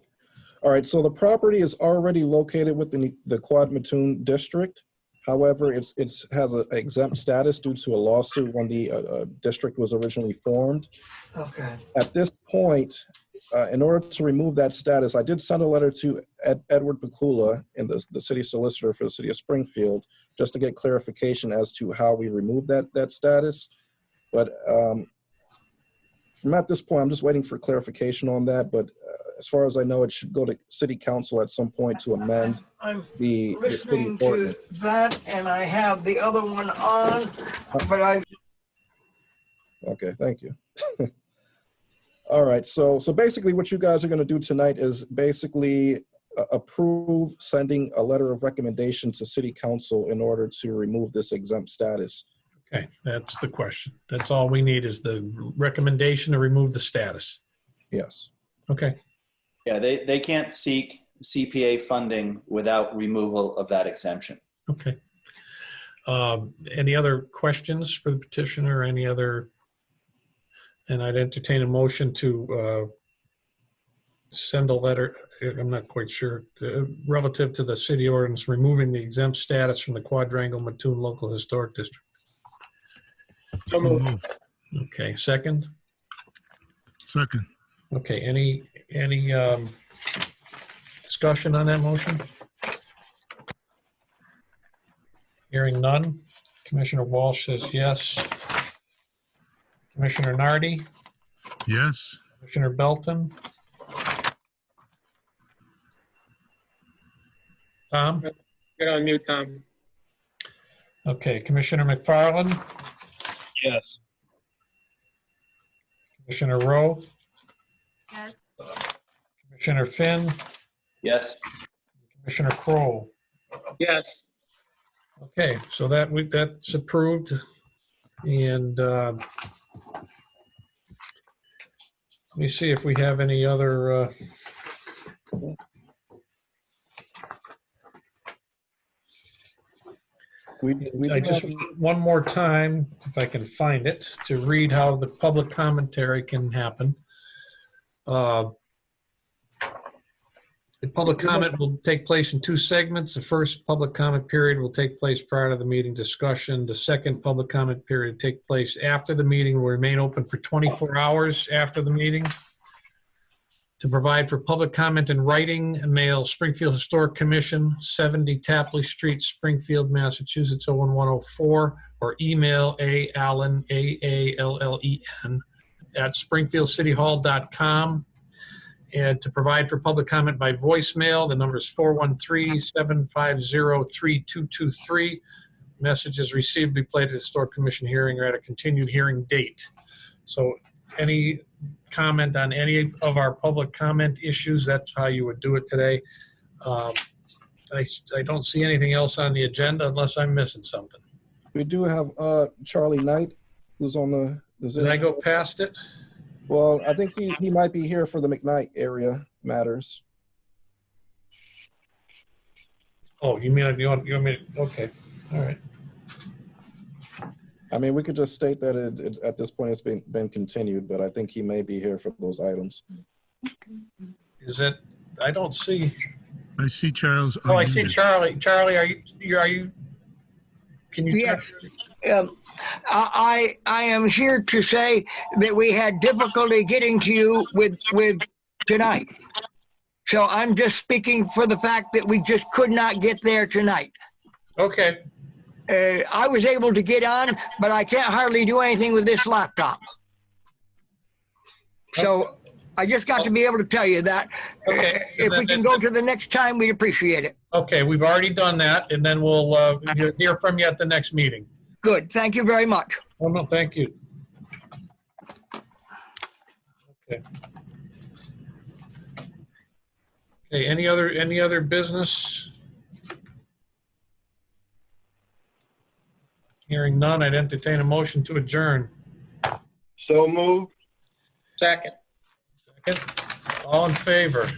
All right. So the property is already located within the Quad Mattoon district. However, it has an exempt status due to a lawsuit when the district was originally formed. Okay. At this point, in order to remove that status, I did send a letter to Edward Pakula, and the city solicitor for the city of Springfield, just to get clarification as to how we remove that status. But from at this point, I'm just waiting for clarification on that. But as far as I know, it should go to city council at some point to amend I'm the city listening to ordinance. that, and I have the other one on, but I. Okay, thank you. All right, so basically what you guys are going to do tonight is basically approve sending a letter of recommendation to city council in order to remove this exempt status. Okay, that's the question. That's all we need is the recommendation to remove the status. Yes. Okay. Yeah, they can't seek CPA funding without removal of that exemption. Okay. Any other questions for the petitioner? Any other? And I'd entertain a motion to send a letter, I'm not quite sure, relative to the city ordinance removing the exempt status from the Quadrangle Mattoon Local Historic District. So moved. Okay, second? Second. Okay, any discussion on that motion? Hearing none. Commissioner Walsh says yes. Commissioner Nardi? Yes. Commissioner Belton? Tom? Get on mute, Tom. Okay, Commissioner McFarland? Yes. Commissioner Rowe? Yes. Commissioner Finn? Yes. Commissioner Kroll? Yes. Okay, so that's approved. And let me see if we have any other I just want one more time, if I can find it, to read how the public commentary can happen. The public comment will take place in two segments. The first public comment period will take place prior to the meeting discussion. The second public comment period will take place after the meeting, will remain open for 24 hours after the meeting. To provide for public comment in writing, mail Springfield Historic Commission, 70 Tapley Street, Springfield, Massachusetts, 01104, or email Allen, AALLEN, at springfieldcityhall.com. And to provide for public comment by voicemail, the number is 413-750-3223. Messages received will be played at a Historic Commission hearing or at a continued hearing date. So any comment on any of our public comment issues, that's how you would do it today. I don't see anything else on the agenda unless I'm missing something. We do have Charlie Knight, who's on the Zoom. Did I go past it? Well, I think he might be here for the McKnight area matters. Oh, you mean you want me to, okay, all right. I mean, we could just state that at this point it's been continued, but I think he may be here for those items. Is it? I don't see. I see Charles. Oh, I see Charlie. Charlie, are you? Can you? Yes. I am here to say that we had difficulty getting to you with tonight. So I'm just speaking for the fact that we just could not get there tonight. Okay. I was able to get on, but I can't hardly do anything with this laptop. So I just got to be able to tell you that. Okay. If we can go to the next time, we'd appreciate it. Okay, we've already done that, and then we'll hear from you at the next meeting. Good. Thank you very much. Oh, no, thank you. Okay. Okay, any other business? Hearing none, I'd entertain a motion to adjourn. So moved. Second. Second. All in favor?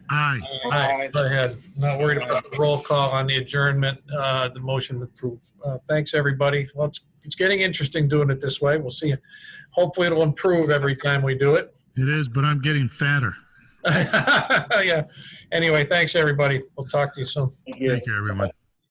Aye. Aye. Go ahead. Not worried about the roll call on the adjournment. The motion approved. Thanks, everybody. Well, it's getting interesting doing it this way. We'll see. Hopefully, it'll improve every time we do it. It is, but I'm getting fatter. Yeah. Anyway, thanks, everybody. We'll talk to you soon. Thank you, everyone.